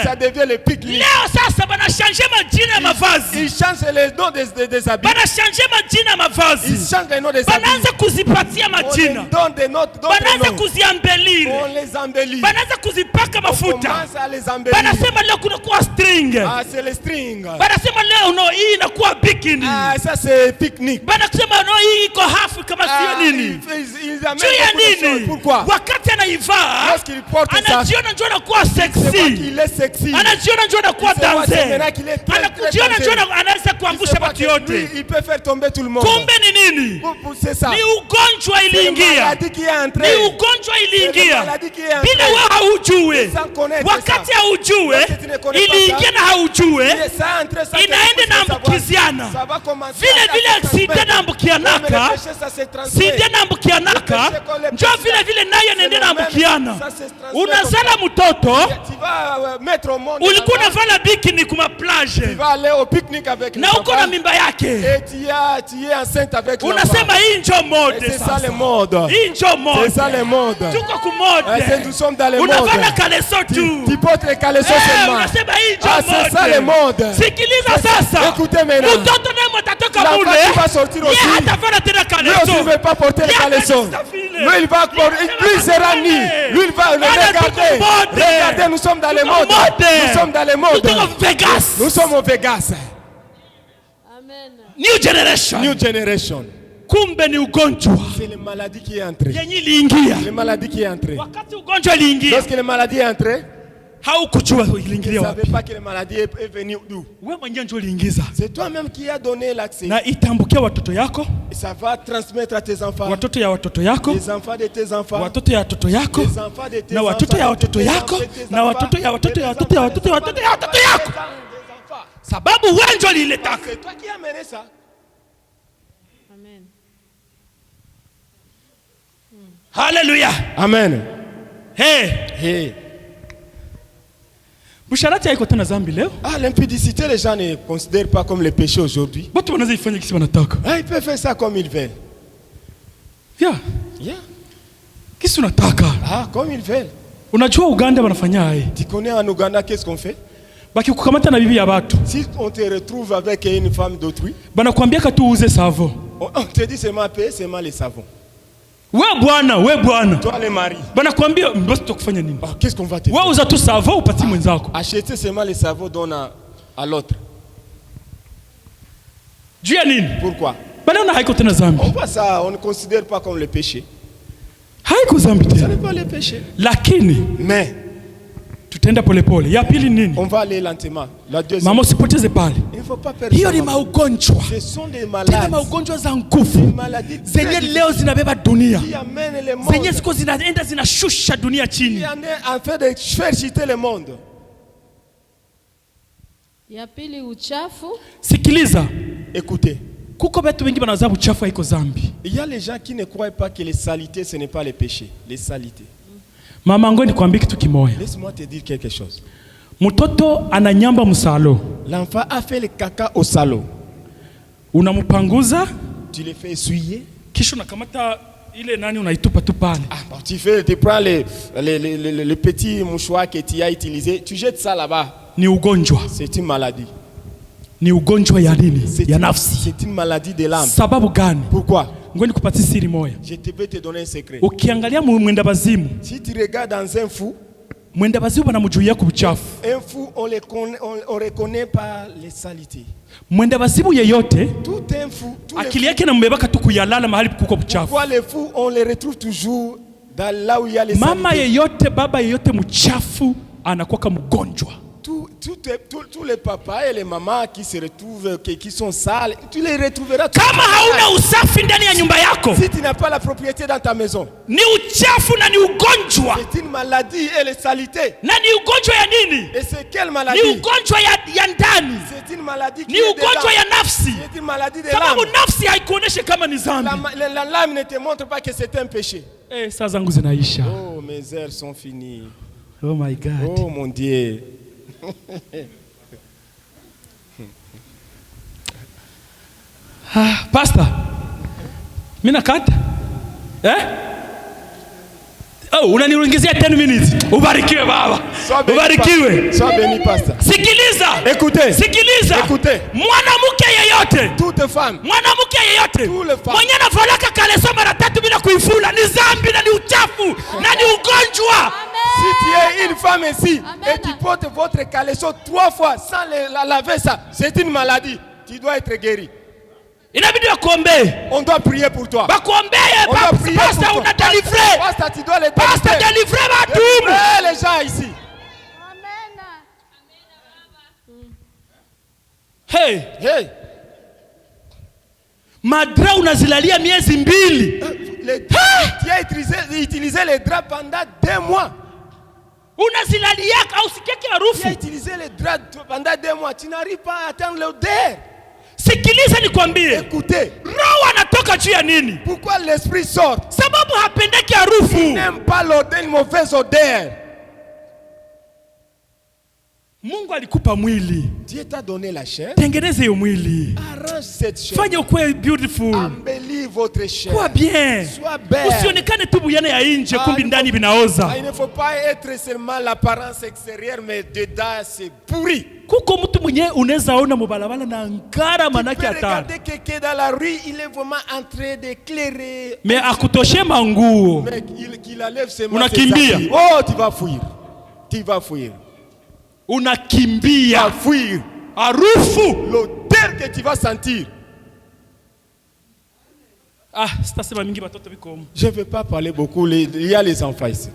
Speaker 3: Ça devient le pique-nique.
Speaker 2: Leo sasa banashanje majina ya mavazi.
Speaker 3: Ils changent les noms des habits.
Speaker 2: Banashanje majina ya mavazi.
Speaker 3: Ils changent les noms des habits.
Speaker 2: Banaanza kuzipatia
Speaker 3: On les
Speaker 2: majina.
Speaker 3: donne des notes,
Speaker 2: Banaanza
Speaker 3: noms.
Speaker 2: kuziambelire.
Speaker 3: On les embellit.
Speaker 2: Banaanza kuzipaka
Speaker 3: On
Speaker 2: mafuta.
Speaker 3: commence à les embellir.
Speaker 2: Banasema leo kuna kuwa string.
Speaker 3: Ah, c'est les strings.
Speaker 2: Banasema leo no hii inakuwa bikini.
Speaker 3: Ah, ça c'est pique-nique.
Speaker 2: Banasema no hii iko hafu kama sio nini.
Speaker 3: Ils amènent
Speaker 2: Juu ya
Speaker 3: beaucoup de choses.
Speaker 2: nini?
Speaker 3: Pourquoi?
Speaker 2: Wakati anaivaa
Speaker 3: Lorsqu'il porte ça,
Speaker 2: anajiona njoo anakuwa
Speaker 3: c'est vrai
Speaker 2: sexy.
Speaker 3: qu'il est sexy.
Speaker 2: Anajiona njoo anakuwa
Speaker 3: C'est vrai, c'est
Speaker 2: danser.
Speaker 3: maintenant qu'il est très, très
Speaker 2: Anakujiona
Speaker 3: dansé.
Speaker 2: njoo anaweza
Speaker 3: Il
Speaker 2: kuangusha
Speaker 3: sait pas
Speaker 2: watu
Speaker 3: que
Speaker 2: yote.
Speaker 3: lui, il peut faire tomber tout le monde.
Speaker 2: Kumbe ni nini?
Speaker 3: C'est ça.
Speaker 2: Ni ugonjwa
Speaker 3: C'est une
Speaker 2: iliingia.
Speaker 3: maladie qui est
Speaker 2: Ni
Speaker 3: entrée.
Speaker 2: ugonjwa
Speaker 3: C'est
Speaker 2: iliingia.
Speaker 3: une maladie qui est entrée.
Speaker 2: Bila wewe haujue.
Speaker 3: Sans connaître
Speaker 2: Wakati
Speaker 3: ça.
Speaker 2: haujue
Speaker 3: Lorsque tu ne connais pas
Speaker 2: iliingia
Speaker 3: ça,
Speaker 2: na haujue.
Speaker 3: Ça a entré, ça
Speaker 2: Inaenda na ambukiziana.
Speaker 3: Ça va commencer
Speaker 2: Vile
Speaker 3: à
Speaker 2: vile
Speaker 3: se
Speaker 2: sida
Speaker 3: transmettre.
Speaker 2: naambukianaka.
Speaker 3: Comme le péché, ça se transmet.
Speaker 2: Sida naambukianaka. Njoo vile vile nayo inaenda naambukiana. Unazala mtoto.
Speaker 3: Tu vas mettre au monde.
Speaker 2: Ulikuwa unavala bikini kuma plage.
Speaker 3: Tu vas aller au pique-nique avec
Speaker 2: Na uko na mimba yake.
Speaker 3: et tu es enceinte avec l'enfant.
Speaker 2: Unasema hii njo mode
Speaker 3: C'est ça
Speaker 2: sasa.
Speaker 3: le mode.
Speaker 2: Hii njo mode.
Speaker 3: C'est ça le mode.
Speaker 2: Tuko ku mode.
Speaker 3: Nous sommes dans le mode.
Speaker 2: Unavala kaleso tu.
Speaker 3: Tu portes les caleçons seulement.
Speaker 2: Unasema hii njo
Speaker 3: Ah, c'est ça le mode.
Speaker 2: Sikiliza sasa.
Speaker 3: Écoutez maintenant.
Speaker 2: Mtoto naye mtatoka
Speaker 3: L'enfant
Speaker 2: mule.
Speaker 3: qui va sortir aussi.
Speaker 2: Yeye hatavala tena
Speaker 3: Lui aussi
Speaker 2: kaleso.
Speaker 3: ne veut pas porter les caleçons. Lui, il va porter. Lui, il sera nu. Lui, il va le regarder. Regardez, nous sommes dans le mode. Nous sommes dans le mode.
Speaker 2: Tuko Vegas.
Speaker 3: Nous sommes au Vegas.
Speaker 1: Amen.
Speaker 2: New generation.
Speaker 3: New generation.
Speaker 2: Kumbe ni ugonjwa.
Speaker 3: C'est la maladie qui est entrée.
Speaker 2: Yenye iliingia.
Speaker 3: La maladie qui est entrée.
Speaker 2: Wakati ugonjwa iliingia.
Speaker 3: Lorsque la maladie est entrée,
Speaker 2: Haukujua
Speaker 3: tu
Speaker 2: iliingilia
Speaker 3: ne
Speaker 2: wapi.
Speaker 3: savais pas que la maladie est venue d'où.
Speaker 2: Wewe mwenyewe ndio uliingiza.
Speaker 3: C'est toi-même qui as donné l'accès.
Speaker 2: Na itambukia watoto yako,
Speaker 3: Et ça va transmettre à tes enfants.
Speaker 2: watoto ya watoto yako,
Speaker 3: Les enfants de tes enfants.
Speaker 2: watoto ya watoto yako,
Speaker 3: Les enfants de tes
Speaker 2: na
Speaker 3: enfants.
Speaker 2: watoto ya watoto
Speaker 3: Les
Speaker 2: yako,
Speaker 3: enfants de tes
Speaker 2: na
Speaker 3: enfants.
Speaker 2: watoto ya watoto ya watoto ya watoto ya watoto ya watoto yako.
Speaker 3: Des enfants.
Speaker 2: Sababu wewe ndio uliletaka.
Speaker 3: C'est toi qui as mené ça.
Speaker 1: Amen.
Speaker 2: Haleluya.
Speaker 3: Amen.
Speaker 2: Hey,
Speaker 3: Hey.
Speaker 2: busharati haiko tena zambi leo.
Speaker 3: Ah, l'impudicité, les gens ne considèrent pas comme le péché aujourd'hui.
Speaker 2: Watu wanaweza ifanya kisi wanataka.
Speaker 3: Ah, ils peuvent faire ça comme ils veulent.
Speaker 2: Yeah.
Speaker 3: Yeah.
Speaker 2: Kisi unataka.
Speaker 3: Ah, comme ils veulent.
Speaker 2: Unajua Uganda wanafanya hai.
Speaker 3: Tu connais en Ouganda, qu'est-ce qu'on fait?
Speaker 2: Bakikukamata na bibi ya watu.
Speaker 3: Si on te retrouve avec une femme d'autrui,
Speaker 2: Banakuambia ka tu uze savo.
Speaker 3: on te dit seulement payer seulement les savons.
Speaker 2: We bwana.
Speaker 3: Toi, les maris.
Speaker 2: Banakuambia basi tukufanya nini?
Speaker 3: Ah, qu'est-ce qu'on va te
Speaker 2: Wewe
Speaker 3: faire?
Speaker 2: uza tu savo upati mwenzako.
Speaker 3: Acheter seulement les savons, donne à l'autre.
Speaker 2: Juu ya nini?
Speaker 3: Pourquoi?
Speaker 2: Banaona haiko tena zambi.
Speaker 3: On voit ça, on ne considère pas comme le péché.
Speaker 2: Haiko zambi
Speaker 3: Ce
Speaker 2: tena.
Speaker 3: n'est pas le péché.
Speaker 2: Lakini
Speaker 3: Mais
Speaker 2: tutaenda polepole. Ya pili nini?
Speaker 3: on va aller lentement. La deuxième.
Speaker 2: Mama usipoteze pale.
Speaker 3: Il ne faut pas perdre
Speaker 2: Hiyo
Speaker 3: ça,
Speaker 2: ni
Speaker 3: maman.
Speaker 2: maugonjwa.
Speaker 3: Ce sont des
Speaker 2: Tena
Speaker 3: malades.
Speaker 2: maugonjwa za nguvu.
Speaker 3: Maladies
Speaker 2: Zenye leo zinabeba dunia.
Speaker 3: qui amènent le monde.
Speaker 2: Zenye ziko zinaenda zinashusha dunia
Speaker 3: Qui
Speaker 2: chini.
Speaker 3: en est en fait de faire chuter le monde.
Speaker 1: Ya pili uchafu.
Speaker 2: Sikiliza.
Speaker 3: Écoutez,
Speaker 2: Kuko betu wengi banawaza uchafu haiko zambi.
Speaker 3: il y a les gens qui ne croient pas que les saletés, ce n'est pas les péchés. Les saletés.
Speaker 2: Mama ngo nikwambie kitu kimoya.
Speaker 3: Laisse-moi te dire quelque chose.
Speaker 2: Mtoto ananyamba msalo.
Speaker 3: L'enfant a fait le caca au salon.
Speaker 2: Unamupanguza
Speaker 3: Tu le fais essuyer.
Speaker 2: kisha unakamata ile nani unaitupa tu pale.
Speaker 3: Ah, bon, tu prends les petits mouchoirs que tu as utilisés, tu jettes ça là-bas.
Speaker 2: Ni ugonjwa.
Speaker 3: C'est une maladie.
Speaker 2: Ni ugonjwa ya nini? Ya nafsi.
Speaker 3: C'est une maladie de l'âme.
Speaker 2: Sababu gani?
Speaker 3: Pourquoi?
Speaker 2: Ngoja nikupatie siri moja.
Speaker 3: Je peux te donner un secret.
Speaker 2: Ukiangalia mwenda bazimu,
Speaker 3: Si tu regardes dans un fou,
Speaker 2: mwenda bazimu banamujuia ku buchafu.
Speaker 3: un fou, on reconnaît par les saletés.
Speaker 2: Mwenda bazimu yeyote
Speaker 3: Tout un fou, tous les
Speaker 2: akili yake inambebaka tu kuyalala mahali kuko buchafu.
Speaker 3: Pourquoi les fous, on les retrouve toujours dans là où il y a les
Speaker 2: Mama
Speaker 3: saletés.
Speaker 2: yeyote, baba yeyote mchafu anakuwa kama mgonjwa.
Speaker 3: Tous les papas et les mamans qui se retrouvent, qui sont sales, tu les retrouveras.
Speaker 2: Kama hauna usafi ndani ya nyumba yako,
Speaker 3: Si tu n'as pas la propriété dans ta maison,
Speaker 2: ni uchafu na ni ugonjwa.
Speaker 3: c'est une maladie et les saletés.
Speaker 2: Na ni ugonjwa ya nini?
Speaker 3: Et c'est quelle
Speaker 2: Ni
Speaker 3: maladie?
Speaker 2: ugonjwa ya ndani.
Speaker 3: C'est une maladie qui
Speaker 2: Ni
Speaker 3: est
Speaker 2: ugonjwa
Speaker 3: dedans.
Speaker 2: ya nafsi.
Speaker 3: C'est une maladie de
Speaker 2: Sababu
Speaker 3: l'âme.
Speaker 2: nafsi haikuoneshe kama ni zambi.
Speaker 3: La lame ne te montre pas que c'est un péché.
Speaker 2: Saa zangu zinaisha.
Speaker 3: Oh, mes heures sont finies.
Speaker 2: Oh my God.
Speaker 3: Oh mon Dieu.
Speaker 2: Pastor, mimi nakata Oh, unaniongezea 10 minutes. Ubarikiwe baba. Ubarikiwe.
Speaker 3: Sois béni pasteur.
Speaker 2: Sikiliza.
Speaker 3: Écoutez.
Speaker 2: Sikiliza.
Speaker 3: Écoutez.
Speaker 2: Mwanamke yeyote.
Speaker 3: Toute femme.
Speaker 2: Mwanamke yeyote.
Speaker 3: Toutes les femmes.
Speaker 2: Mwenye anavalaka kaleso mara 3 bila kuifula ni dhambi na ni uchafu na ni ugonjwa.
Speaker 3: Si tu es une femme ici et tu portes votre caleçon 3 fois sans la laver ça, c'est une maladie. Tu dois être guéri.
Speaker 2: Inabidi wakuombee.
Speaker 3: On doit prier pour toi.
Speaker 2: Bakuombee pastor, una délivrer.
Speaker 3: Pastor, tu dois les
Speaker 2: Pastor, délivrer watu.
Speaker 3: les gens ici.
Speaker 2: Hey,
Speaker 3: Hey.
Speaker 2: madra unazilalia miezi 2.
Speaker 3: Tu as utilisé les draps pendant 2 mois.
Speaker 2: Unazilaliaka au sikiaki
Speaker 3: Tu as
Speaker 2: harufu.
Speaker 3: utilisé les draps pendant 2 mois. Tu n'arrives pas à atteindre l'odeur.
Speaker 2: Sikiliza nikwambie.
Speaker 3: Écoutez.
Speaker 2: Roho anatoka juu ya nini?
Speaker 3: Pourquoi l'esprit sort?
Speaker 2: Sababu hapendeki harufu.
Speaker 3: Il n'aime pas l'odeur, une mauvaise odeur.
Speaker 2: Mungu alikupa mwili.
Speaker 3: Dieu t'a donné la chair.
Speaker 2: Tengeneze hiyo mwili.
Speaker 3: Arrange cette chair.
Speaker 2: Fanya ukwe beautiful.
Speaker 3: Embellis votre chair.
Speaker 2: Kuwa bien.
Speaker 3: Sois belle.
Speaker 2: Usionekane tu buyana ya nje kumbi ndani binaoza.
Speaker 3: Il ne faut pas être seulement l'apparence extérieure, mais dedans c'est pourri.
Speaker 2: Kuko mtu mwenye unaweza ona mubalabala na ngara manake hatari.
Speaker 3: Regardez quelqu'un dans la rue, il est vraiment en train d'éclairer.
Speaker 2: Mais akutoshe manguo.
Speaker 3: Mais qu'il enlève ses mains.
Speaker 2: Unakimbia.
Speaker 3: Oh, tu vas fuir. Tu vas fuir.
Speaker 2: Unakimbia.
Speaker 3: Tu vas fuir.
Speaker 2: Harufu.
Speaker 3: L'odeur que tu vas sentir.
Speaker 2: Ah, sitasema mingi batoto bikomo.
Speaker 3: Je ne vais pas parler beaucoup. Il y a les enfants ici.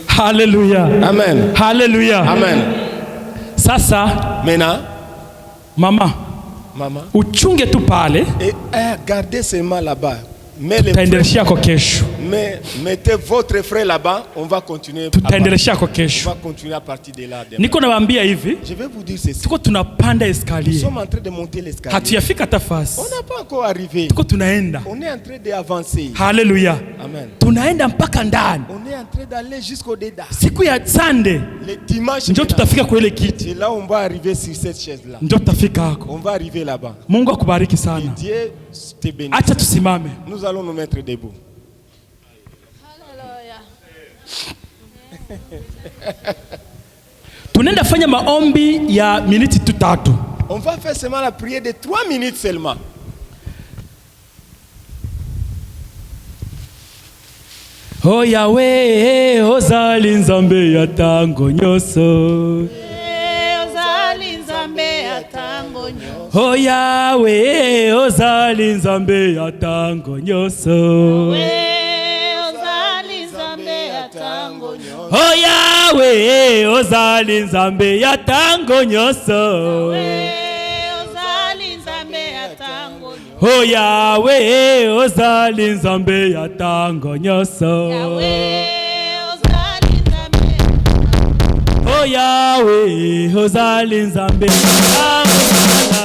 Speaker 2: Hallelujah.
Speaker 3: Amen.
Speaker 2: Hallelujah.
Speaker 3: Amen.
Speaker 2: Sasa
Speaker 3: Maintenant,
Speaker 2: mama, uchunge tu pale.
Speaker 3: Et gardez seulement là-bas.
Speaker 2: Tutaendelea kwa kesho.
Speaker 3: Mais mettez votre frère là-bas, on va continuer.
Speaker 2: Tutaendelea kwa kesho.
Speaker 3: On va continuer à partir de là.
Speaker 2: Niko nawaambia hivi.
Speaker 3: Je vais vous dire ceci.
Speaker 2: Tuko tunapanda escalier.
Speaker 3: Nous sommes en train de monter l'escalier.
Speaker 2: Hatuyafika tafasi.
Speaker 3: On n'a pas encore arrivé.
Speaker 2: Tuko tunaenda.
Speaker 3: On est en train d'avancer.
Speaker 2: Hallelujah.
Speaker 3: Amen.
Speaker 2: Tunaenda mpaka ndani.
Speaker 3: On est en train d'aller jusqu'au dedans.
Speaker 2: Siku ya Sunday.
Speaker 3: Le dimanche.
Speaker 2: Ndio tutafika kwa ile kiti.
Speaker 3: Et là on va arriver sur cette chaise là.
Speaker 2: Ndio tutafika hako.
Speaker 3: On va arriver là-bas.
Speaker 2: Mungu akubariki sana.
Speaker 3: Et Dieu te bénisse.
Speaker 2: Acha tusimame.
Speaker 3: Nous allons nous mettre debout.
Speaker 2: Tunaenda fanya maombi ya miniti 3.
Speaker 3: On va faire seulement la prière de 3 minutes seulement.
Speaker 2: Oh Yahweh, ozali nzambe ya tango nyoso.
Speaker 6: Ozali nzambe ya tango nyoso.
Speaker 2: Oh Yahweh, ozali nzambe ya tango nyoso. Oh Yahweh, ozali nzambe ya tango nyoso. Oh Yahweh, ozali nzambe ya tango nyoso. Oh Yahweh, ozali nzambe ya tango nyoso.